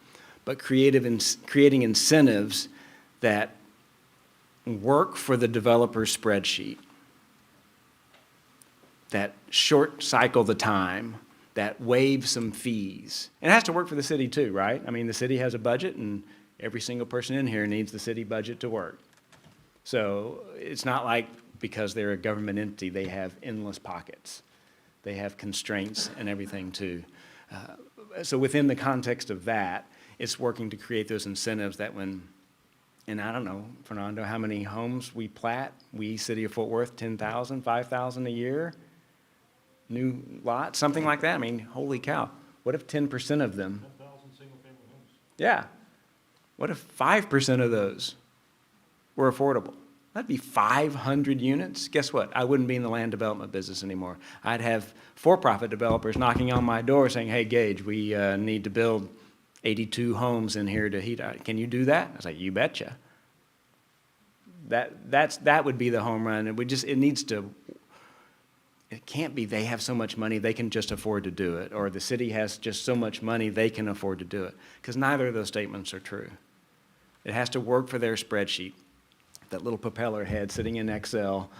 But creating incentives that work for the developer's spreadsheet, that short cycle the time, that waive some fees. And it has to work for the city too, right? I mean, the city has a budget, and every single person in here needs the city budget to work. So it's not like because they're a government entity, they have endless pockets. They have constraints and everything too. So within the context of that, it's working to create those incentives that when, and I don't know, Fernando, how many homes we plat? We, City of Fort Worth, 10,000, 5,000 a year? New lots, something like that? I mean, holy cow. What if 10% of them? 10,000 single-family homes. Yeah. What if 5% of those were affordable? That'd be 500 units. Guess what? I wouldn't be in the land development business anymore. I'd have for-profit developers knocking on my door saying, hey, Gage, we need to build 82 homes in here to heat. Can you do that? I was like, you betcha. That would be the home run. It needs to, it can't be they have so much money they can just afford to do it, or the city has just so much money they can afford to do it, because neither of those statements are true. It has to work for their spreadsheet. That little propeller head sitting in Excel,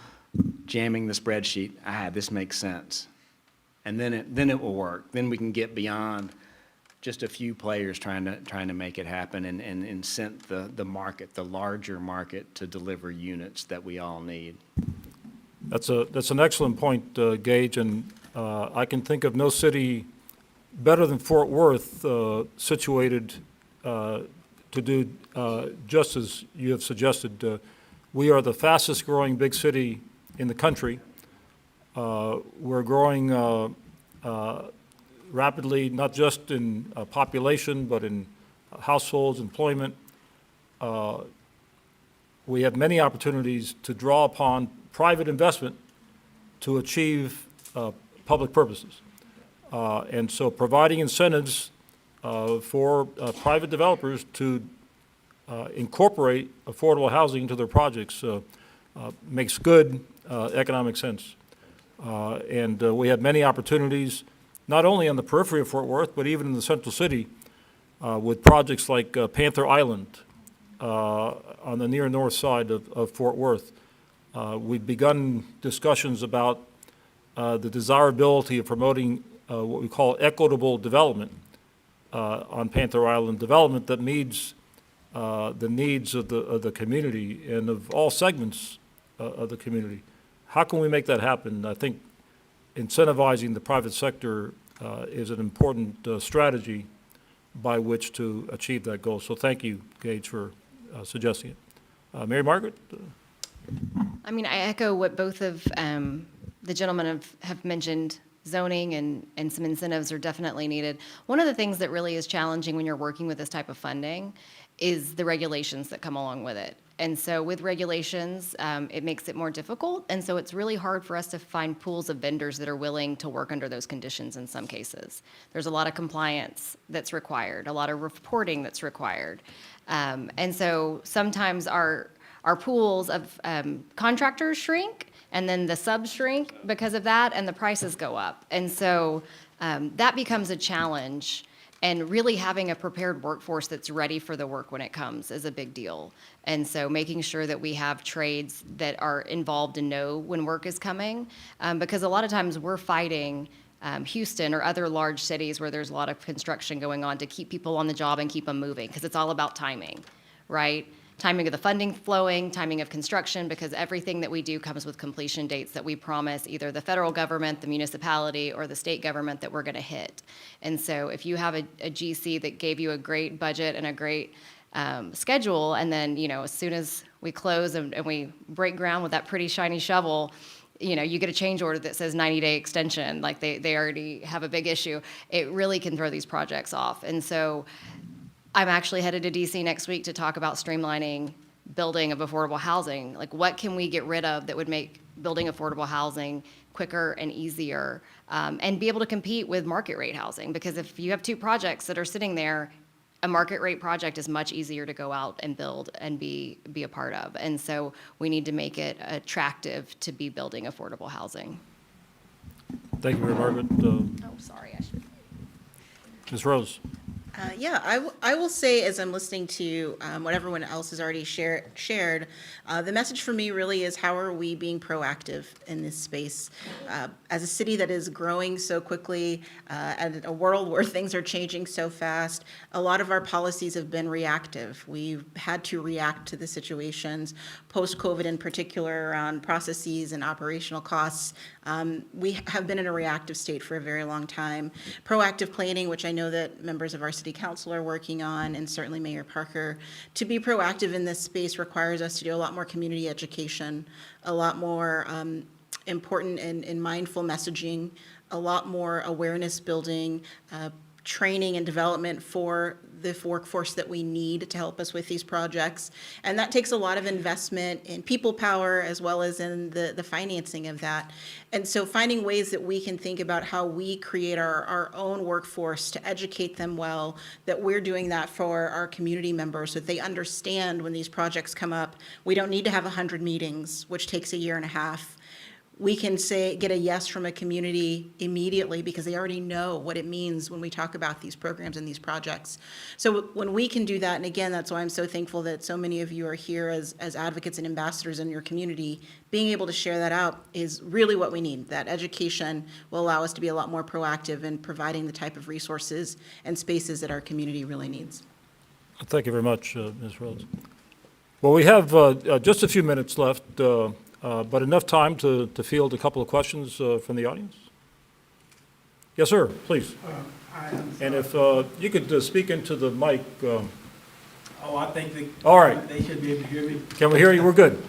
jamming the spreadsheet, this makes sense. And then it will work. Then we can get beyond just a few players trying to make it happen and incent the market, the larger market, to deliver units that we all need. That's an excellent point, Gage, and I can think of no city better than Fort Worth situated to do just as you have suggested. We are the fastest growing big city in the country. We're growing rapidly, not just in population, but in households, employment. We have many opportunities to draw upon private investment to achieve public purposes. And so providing incentives for private developers to incorporate affordable housing into their projects makes good economic sense. And we have many opportunities, not only on the periphery of Fort Worth, but even in the central city with projects like Panther Island on the near north side of Fort Worth. We've begun discussions about the desirability of promoting what we call equitable development on Panther Island, development that meets the needs of the community and of all segments of the community. How can we make that happen? I think incentivizing the private sector is an important strategy by which to achieve that goal. So thank you, Gage, for suggesting it. Mary Margaret? I mean, I echo what both of the gentlemen have mentioned. Zoning and some incentives are definitely needed. One of the things that really is challenging when you're working with this type of funding is the regulations that come along with it. And so with regulations, it makes it more difficult. And so it's really hard for us to find pools of vendors that are willing to work under those conditions in some cases. There's a lot of compliance that's required, a lot of reporting that's required. And so sometimes our pools of contractors shrink, and then the subs shrink because of that, and the prices go up. And so that becomes a challenge. And really having a prepared workforce that's ready for the work when it comes is a big deal. And so making sure that we have trades that are involved and know when work is coming, because a lot of times we're fighting Houston or other large cities where there's a lot of construction going on to keep people on the job and keep them moving, because it's all about timing, right? Timing of the funding flowing, timing of construction, because everything that we do comes with completion dates that we promise either the federal government, the municipality, or the state government that we're going to hit. And so if you have a GC that gave you a great budget and a great schedule, and then, as soon as we close and we break ground with that pretty shiny shovel, you get a change order that says 90-day extension, like they already have a big issue, it really can throw these projects off. And so I'm actually headed to DC next week to talk about streamlining building of affordable housing. Like, what can we get rid of that would make building affordable housing quicker and easier, and be able to compete with market rate housing? Because if you have two projects that are sitting there a market rate project is much easier to go out and build and be a part of. And so we need to make it attractive to be building affordable housing. Thank you, Mayor Margaret. Oh, sorry, I should. Ms. Rose? Yeah, I will say, as I'm listening to what everyone else has already shared, the message for me really is, how are we being proactive in this space? As a city that is growing so quickly, and a world where things are changing so fast, a lot of our policies have been reactive. We've had to react to the situations, post-COVID in particular, around processes and operational costs. We have been in a reactive state for a very long time. Proactive planning, which I know that members of our city council are working on, and certainly Mayor Parker. To be proactive in this space requires us to do a lot more community education, a lot more important and mindful messaging, a lot more awareness building, training and development for the workforce that we need to help us with these projects. And that takes a lot of investment in people power as well as in the financing of that. And so finding ways that we can think about how we create our own workforce to educate them well, that we're doing that for our community members, so that they understand when these projects come up, we don't need to have 100 meetings, which takes a year and a half. We can get a yes from a community immediately because they already know what it means when we talk about these programs and these projects. So when we can do that, and again, that's why I'm so thankful that so many of you are here as advocates and ambassadors in your community, being able to share that out is really what we need. That education will allow us to be a lot more proactive in providing the type of resources and spaces that our community really needs. Thank you very much, Ms. Rhodes. Well, we have just a few minutes left, but enough time to field a couple of questions from the audience. Yes, sir, please. And if you could speak into the mic. I think All right. they should be able to hear me. Can we hear you? We're good.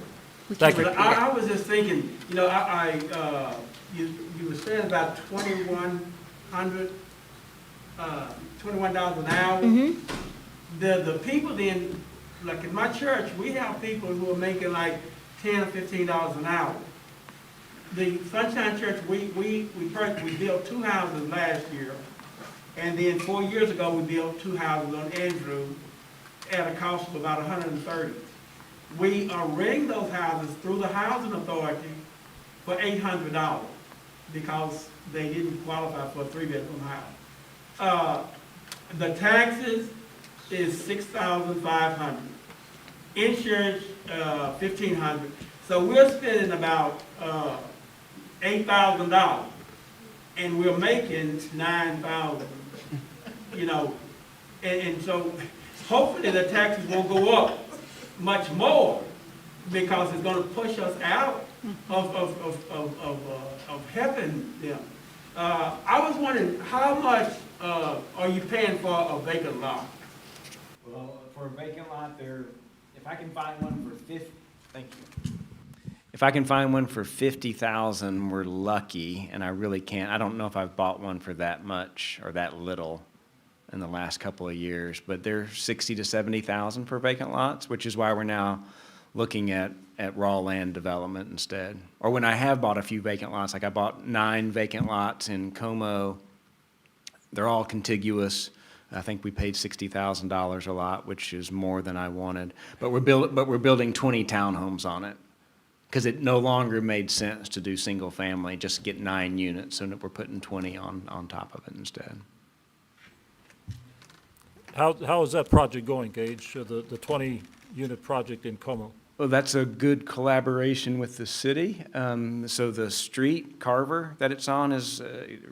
Thank you. But I was just thinking, you know, you were saying about $21 an hour. The people then, like in my church, we have people who are making like $10 or $15 an hour. The Sunshine Church, we built 2 houses last year, and then 4 years ago we built 2 houses on Andrew at a cost of about $130. We are renting those houses through the housing authority for $800 because they didn't qualify for a 3-bedroom house. The taxes is $6,500. Insurance, $1,500. So we're spending about $8,000, and we're making $9,000. You know, and so hopefully the taxes won't go up much more, because it's going to push us out of helping them. I was wondering, how much are you paying for a vacant lot? Well, for a vacant lot, if I can find one for thank you. If I can find one for 50,000, we're lucky, and I really can't. I don't know if I've bought one for that much or that little in the last couple of years, but they're 60 to 70,000 for vacant lots, which is why we're now looking at raw land development instead. Or when I have bought a few vacant lots, like I bought 9 vacant lots in Como. They're all contiguous. I think we paid $60,000 a lot, which is more than I wanted. But we're building 20 townhomes on it, because it no longer made sense to do single family, just get 9 units, so we're putting 20 on top of it instead. How is that project going, Gage, the 20-unit project in Como? Well, that's a good collaboration with the city. So the street, Carver, that it's on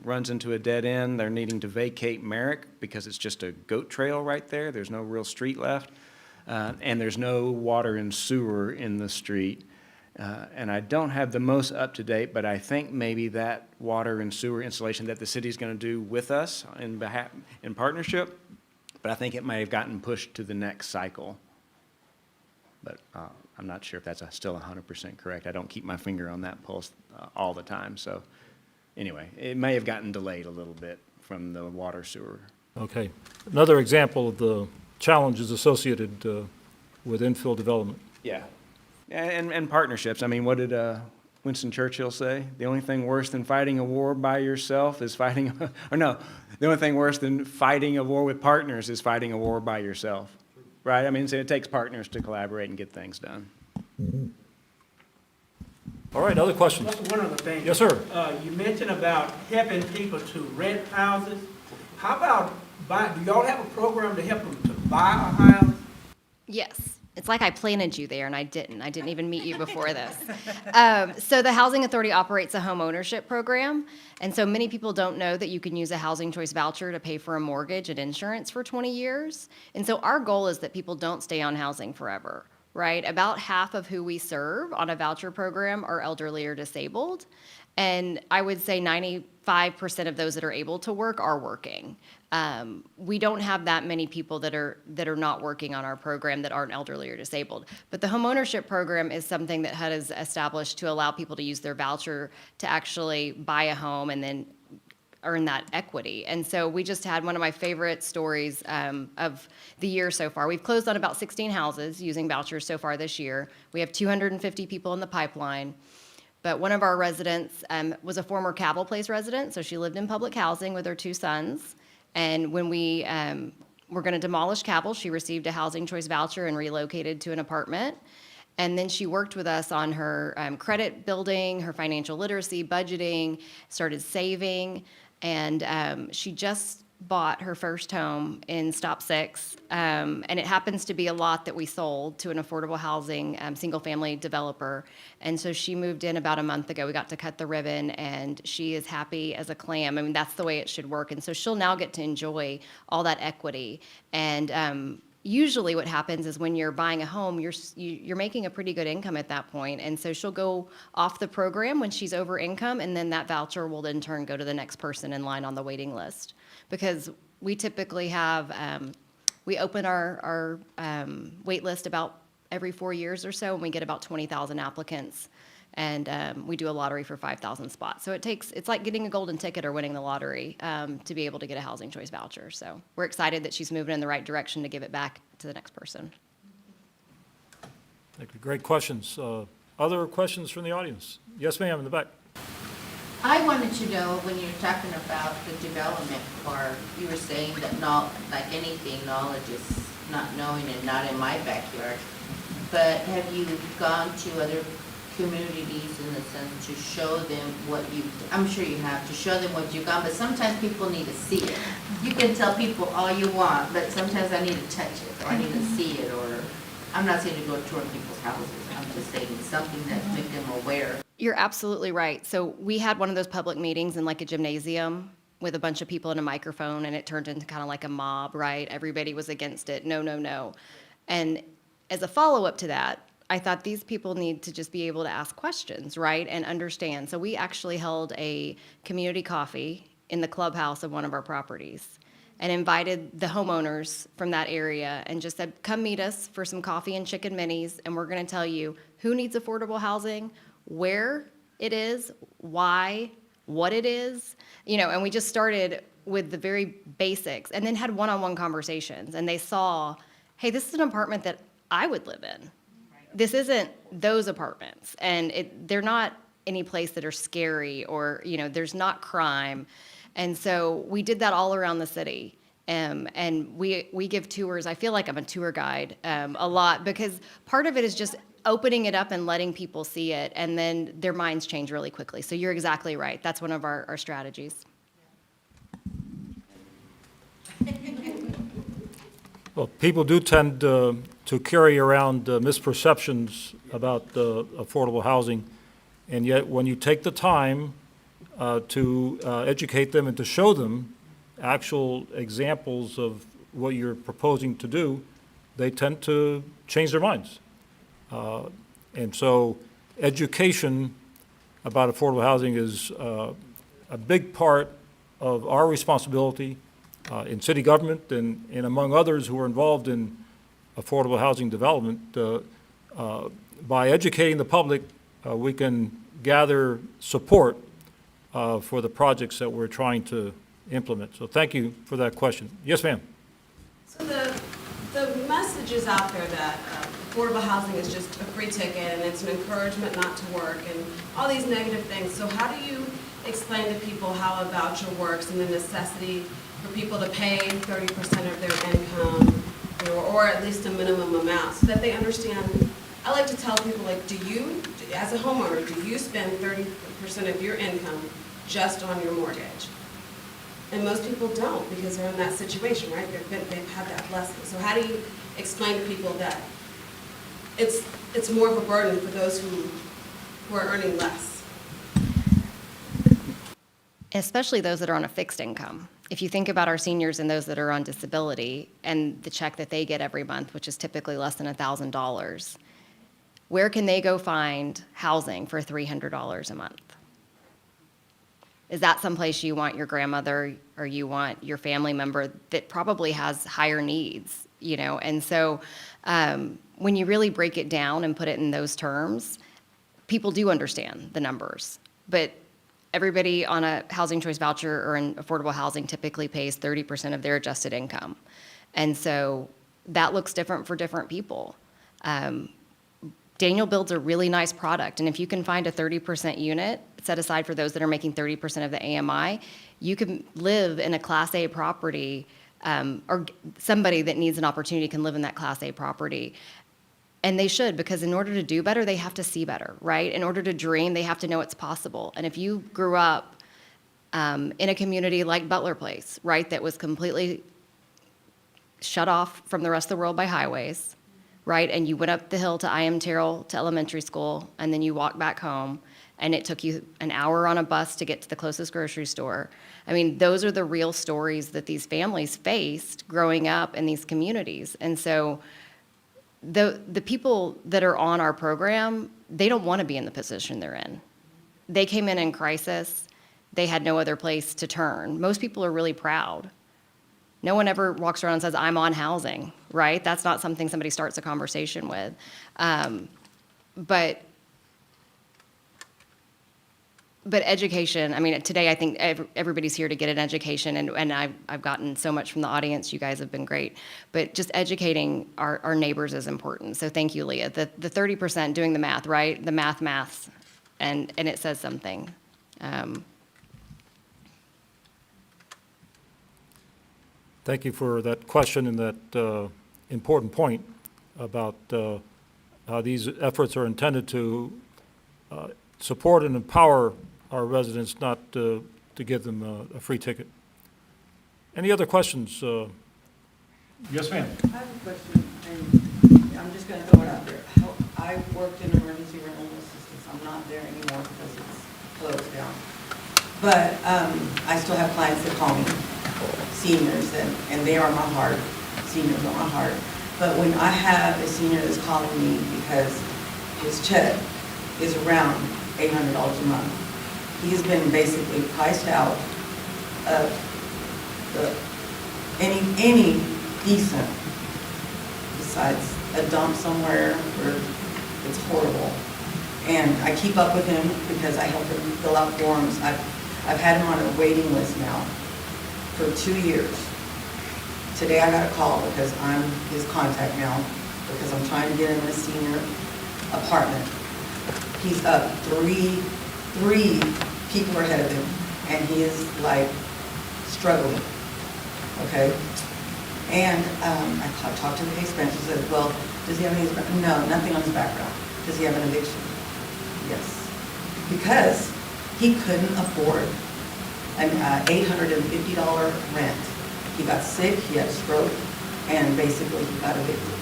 runs into a dead end. They're needing to vacate Merrick because it's just a goat trail right there. There's no real street left. And there's no water and sewer in the street. And I don't have the most up-to-date, but I think maybe that water and sewer installation that the city's going to do with us in partnership, but I think it may have gotten pushed to the next cycle. But I'm not sure if that's still 100% correct. I don't keep my finger on that pulse all the time. So anyway, it may have gotten delayed a little bit from the water sewer. Okay. Another example of the challenges associated with infill development. Yeah. And partnerships. I mean, what did Winston Churchill say? The only thing worse than fighting a war by yourself is fighting, or no, the only thing worse than fighting a war with partners is fighting a war by yourself, right? I mean, so it takes partners to collaborate and get things done. All right, other questions? One other thing. Yes, sir. You mentioned about helping people to rent houses. How about do y'all have a program to help them to buy a house? Yes. It's like I planted you there, and I didn't. I didn't even meet you before this. So the Housing Authority operates a home ownership program, and so many people don't know that you can use a Housing Choice voucher to pay for a mortgage and insurance for 20 years. And so our goal is that people don't stay on housing forever, right? About half of who we serve on a voucher program are elderly or disabled, and I would say 95% of those that are able to work are working. We don't have that many people that are not working on our program that aren't elderly or disabled. But the homeownership program is something that HUD has established to allow people to use their voucher to actually buy a home and then earn that equity. And so we just had one of my favorite stories of the year so far. We've closed on about 16 houses using vouchers so far this year. We have 250 people in the pipeline. But one of our residents was a former Cabell Place resident, so she lived in public housing with her 2 sons. And when we were going to demolish Cabell, she received a Housing Choice voucher and relocated to an apartment. And then she worked with us on her credit building, her financial literacy, budgeting, started saving, and she just bought her first home in Stop 6, and it happens to be a lot that we sold to an affordable housing single-family developer. And so she moved in about a month ago. We got to cut the ribbon, and she is happy as a clam. I mean, that's the way it should work. And so she'll now get to enjoy all that equity. And usually what happens is when you're buying a home, you're making a pretty good income at that point. And so she'll go off the program when she's over income, and then that voucher will in turn go to the next person in line on the waiting list. Because we typically have, we open our wait list about every 4 years or so, and we get about 20,000 applicants. And we do a lottery for 5,000 spots. So it's like getting a golden ticket or winning the lottery to be able to get a Housing Choice voucher. So we're excited that she's moving in the right direction to give it back to the next person. Thank you. Great questions. Other questions from the audience? Yes, ma'am, in the back. I wanted to know, when you're talking about the development part, you were saying that not, like anything, knowledge is not knowing and not in my backyard. But have you gone to other communities in the sense to show them what I'm sure you have, to show them what you've got, but sometimes people need to see it. You can tell people all you want, but sometimes I need to touch it, or I need to see it, or, I'm not saying to go tour people's houses, I'm just saying something that make them aware. You're absolutely right. So we had one of those public meetings in like a gymnasium with a bunch of people and a microphone, and it turned into kind of like a mob, right? Everybody was against it. No, no, no. And as a follow-up to that, I thought these people need to just be able to ask questions, right, and understand. So we actually held a community coffee in the clubhouse of one of our properties and invited the homeowners from that area and just said, come meet us for some coffee and chicken minis, and we're going to tell you who needs affordable housing, where it is, why, what it is, and we just started with the very basics and then had one-on-one conversations, and they saw, hey, this is an apartment that I would live in. This isn't those apartments, and they're not any place that are scary or, there's not crime. And so we did that all around the city. And we give tours. I feel like I'm a tour guide a lot, because part of it is just opening it up and letting people see it, and then their minds change really quickly. So you're exactly right. That's one of our strategies. Well, people do tend to carry around misperceptions about affordable housing, and yet when you take the time to educate them and to show them actual examples of what you're proposing to do, they tend to change their minds. And so education about affordable housing is a big part of our responsibility in city government and among others who are involved in affordable housing development. By educating the public, we can gather support for the projects that we're trying to implement. So thank you for that question. Yes, ma'am. So the message is out there that affordable housing is just a free ticket and it's an encouragement not to work and all these negative things. So how do you explain to people how a voucher works and the necessity for people to pay 30% of their income, you know, or at least a minimum amount, so that they understand? I like to tell people, like, do you, as a homeowner, do you spend 30% of your income just on your mortgage? And most people don't, because they're in that situation, right? They've had that blessing. So how do you explain to people that it's more of a burden for those who are earning less? Especially those that are on a fixed income. If you think about our seniors and those that are on disability and the check that they get every month, which is typically less than $1,000, where can they go find housing for $300 a month? Is that someplace you want your grandmother or you want your family member that probably has higher needs, you know? And so when you really break it down and put it in those terms, people do understand the numbers. But everybody on a housing choice voucher or in affordable housing typically pays 30% of their adjusted income. And so that looks different for different people. Daniel builds a really nice product, and if you can find a 30% unit set aside for those that are making 30% of the AMI, you can live in a Class A property, or somebody that needs an opportunity can live in that Class A property. And they should, because in order to do better, they have to see better, right? In order to dream, they have to know it's possible. And if you grew up in a community like Butler Place, right, that was completely shut off from the rest of the world by highways, right? And you went up the hill to I.M. Terrell to elementary school, and then you walked back home, and it took you an hour on a bus to get to the closest grocery store. I mean, those are the real stories that these families faced growing up in these communities. And so the people that are on our program, they don't want to be in the position they're in. They came in crisis. They had no other place to turn. Most people are really proud. No one ever walks around and says, I'm on housing, right? That's not something somebody starts a conversation with. But education, I mean, today I think everybody's here to get an education, and I've gotten so much from the audience. You guys have been great. But just educating our neighbors is important. So thank you, Leah. The 30%, doing the math, right? The maths, and it says something. Thank you for that question and that important point about how these efforts are intended to support and empower our residents, not to give them a free ticket. Any other questions? Yes, ma'am. I have a question, and I'm just going to throw it out there. I worked in emergency rental assistance. I'm not there anymore because it's closed down. But I still have clients that call me, seniors, and they are my heart. Seniors are my heart. But when I have a senior that's calling me because his check is around $800 a month, he has been basically priced out of any decent, besides a dump somewhere where it's horrible. And I keep up with him because I help him fill out forms. I've had him on a waiting list now for 2 years. Today I got a call because I'm his contact now, because I'm trying to get him a senior apartment. He's up three people ahead of him, and he is like struggling, okay? And I talked to the case manager, said, well, does he have any, no, nothing on his background. Does he have an eviction? Yes. Because he couldn't afford an $850 rent. He got sick, he had a stroke, and basically he got evicted.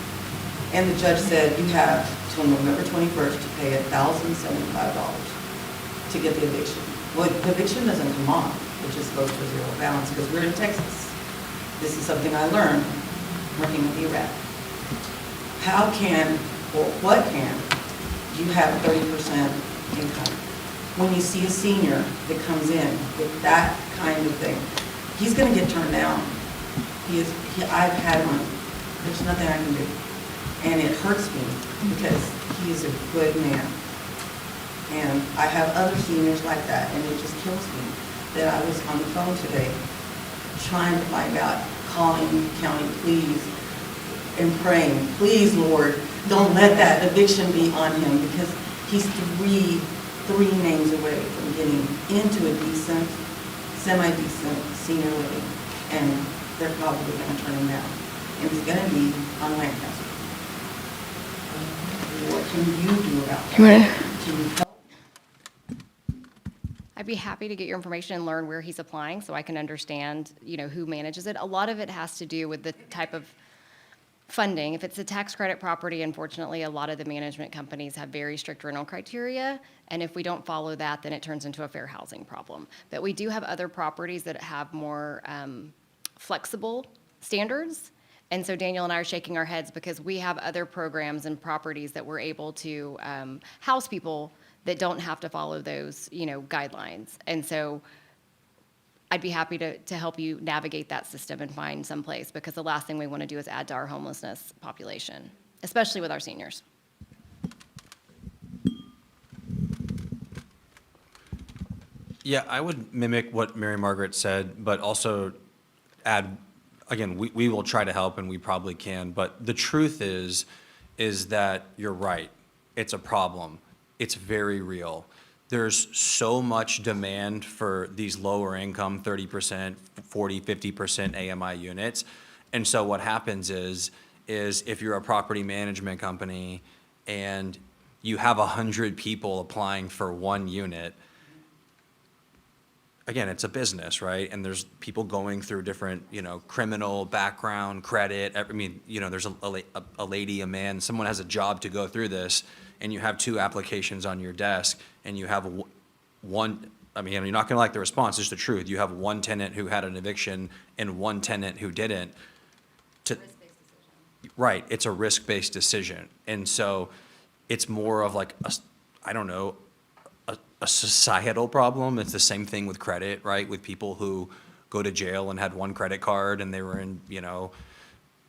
And the judge said, you have till November 21st to pay $1,075 to get the eviction. Well, the eviction doesn't come off, it just goes to zero balance, because we're in Texas. This is something I learned working with ERAP. How can, or what can, you have 30% income? When you see a senior that comes in with that kind of thing, he's going to get turned down. I've had him on, there's nothing I can do. And it hurts me because he is a good man. And I have other seniors like that, and it just kills me that I was on the phone today trying to find out, calling county, please, and praying, please, Lord, don't let that eviction be on him, because he's three names away from getting into a decent, semi-decent senior living, and they're probably gonna turn him down. And it's gonna be on Lancaster. What can you do about that? Can you help? I'd be happy to get your information and learn where he's applying so I can understand, who manages it. A lot of it has to do with the type of funding. If it's a tax credit property, unfortunately, a lot of the management companies have very strict rental criteria. And if we don't follow that, then it turns into a fair housing problem. But we do have other properties that have more flexible standards. And so Daniel and I are shaking our heads because we have other programs and properties that we're able to house people that don't have to follow those, guidelines. And so I'd be happy to help you navigate that system and find some place, because the last thing we want to do is add to our homelessness population, especially with our seniors. Yeah, I would mimic what Mary Margaret said, but also add, again, we will try to help and we probably can, but the truth is that you're right. It's a problem. It's very real. There's so much demand for these lower income 30%, 40, 50% AMI units. And so what happens is if you're a property management company and you have 100 people applying for one unit, again, it's a business, right? And there's people going through different, criminal background, credit. There's a lady, a man, someone has a job to go through this, and you have 2 applications on your desk, and you have one, you're not gonna like the response, it's the truth. You have one tenant who had an eviction and one tenant who didn't. Right, it's a risk-based decision. And so it's more of like, a societal problem. It's the same thing with credit, right? With people who go to jail and had one credit card and they were in,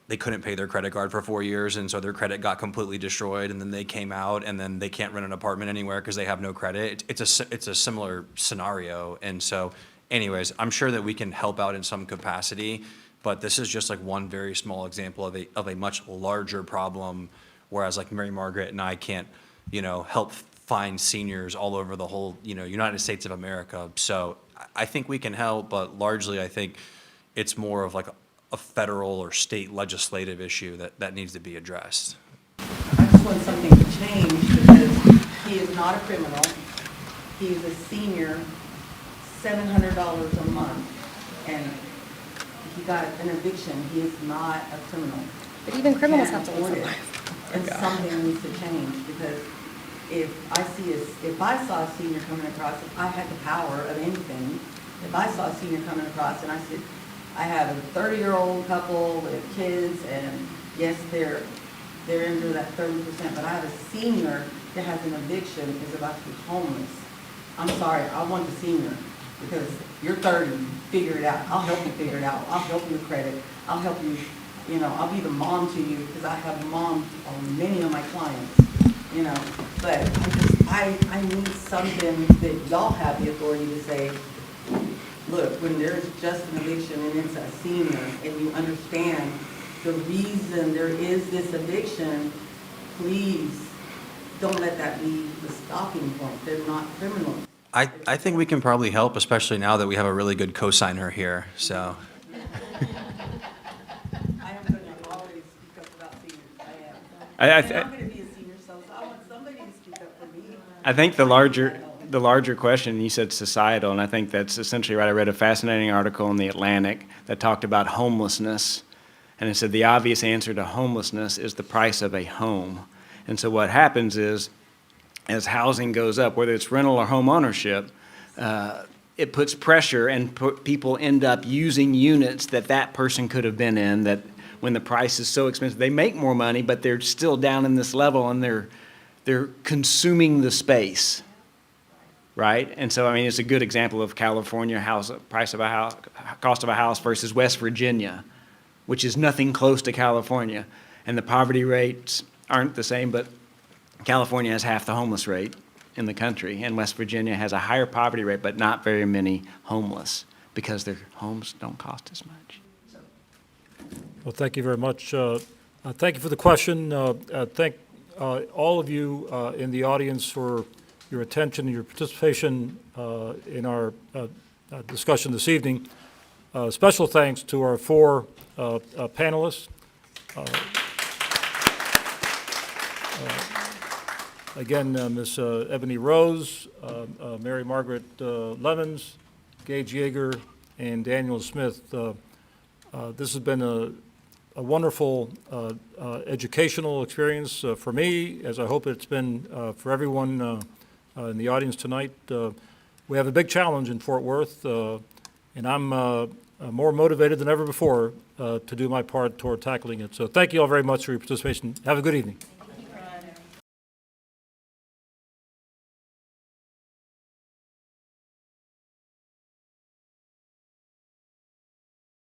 they couldn't pay their credit card for 4 years, and so their credit got completely destroyed, and then they came out and then they can't rent an apartment anywhere because they have no credit. It's a similar scenario. And so anyways, I'm sure that we can help out in some capacity, but this is just like one very small example of a much larger problem, whereas like Mary Margaret and I can't, help find seniors all over the whole, United States of America. So I think we can help, but largely I think it's more of like a federal or state legislative issue that needs to be addressed. I just want something to change, because he is not a criminal. He is a senior, $700 a month, and he got an eviction. He is not a criminal. But even criminals have to Can't afford live it. And something needs to change, because if I saw a senior coming across, if I had the power of anything, if I saw a senior coming across and I said, I have a 30-year-old couple with kids, and yes, they're into that 30%, but I have a senior that has an eviction, is about to be homeless. I'm sorry, I want the senior, because you're 30, figure it out. I'll help you figure it out. I'll help you with credit. I'll help you, I'll be the mom to you, because I have mom on many of my clients, But I need something that y'all have the authority to say, look, when there's just an eviction and it's a senior, and you understand the reason there is this eviction, please don't let that be the stopping point. They're not criminals. I think we can probably help, especially now that we have a really good cosigner here, so. I am going to always speak up about seniors. I am. I And I'm going to be a senior, so I want somebody to speak up for me. I think the larger question, you said societal, and I think that's essentially right. I read a fascinating article in The Atlantic that talked about homelessness, and it said the obvious answer to homelessness is the price of a home. And so what happens is, as housing goes up, whether it's rental or home ownership, it puts pressure, and people end up using units that person could have been in, that when the price is so expensive, they make more money, but they're still down in this level, and they're consuming the space, right? And so, it's a good example of California cost of a house versus West Virginia, which is nothing close to California. And the poverty rates aren't the same, but California has half the homeless rate in the country, and West Virginia has a higher poverty rate, but not very many homeless, because their homes don't cost as much. Well, thank you very much. Thank you for the question. Thank all of you in the audience for your attention and your participation in our discussion this evening. Special thanks to our four panelists. Again, Ms. Ebony Rose, Mary Margaret Levens, Gage Yeager, and Daniel Smith. This has been a wonderful educational experience for me, as I hope it's been for everyone in the audience tonight. We have a big challenge in Fort Worth, and I'm more motivated than ever before to do my part toward tackling it. So thank you all very much for your participation. Have a good evening.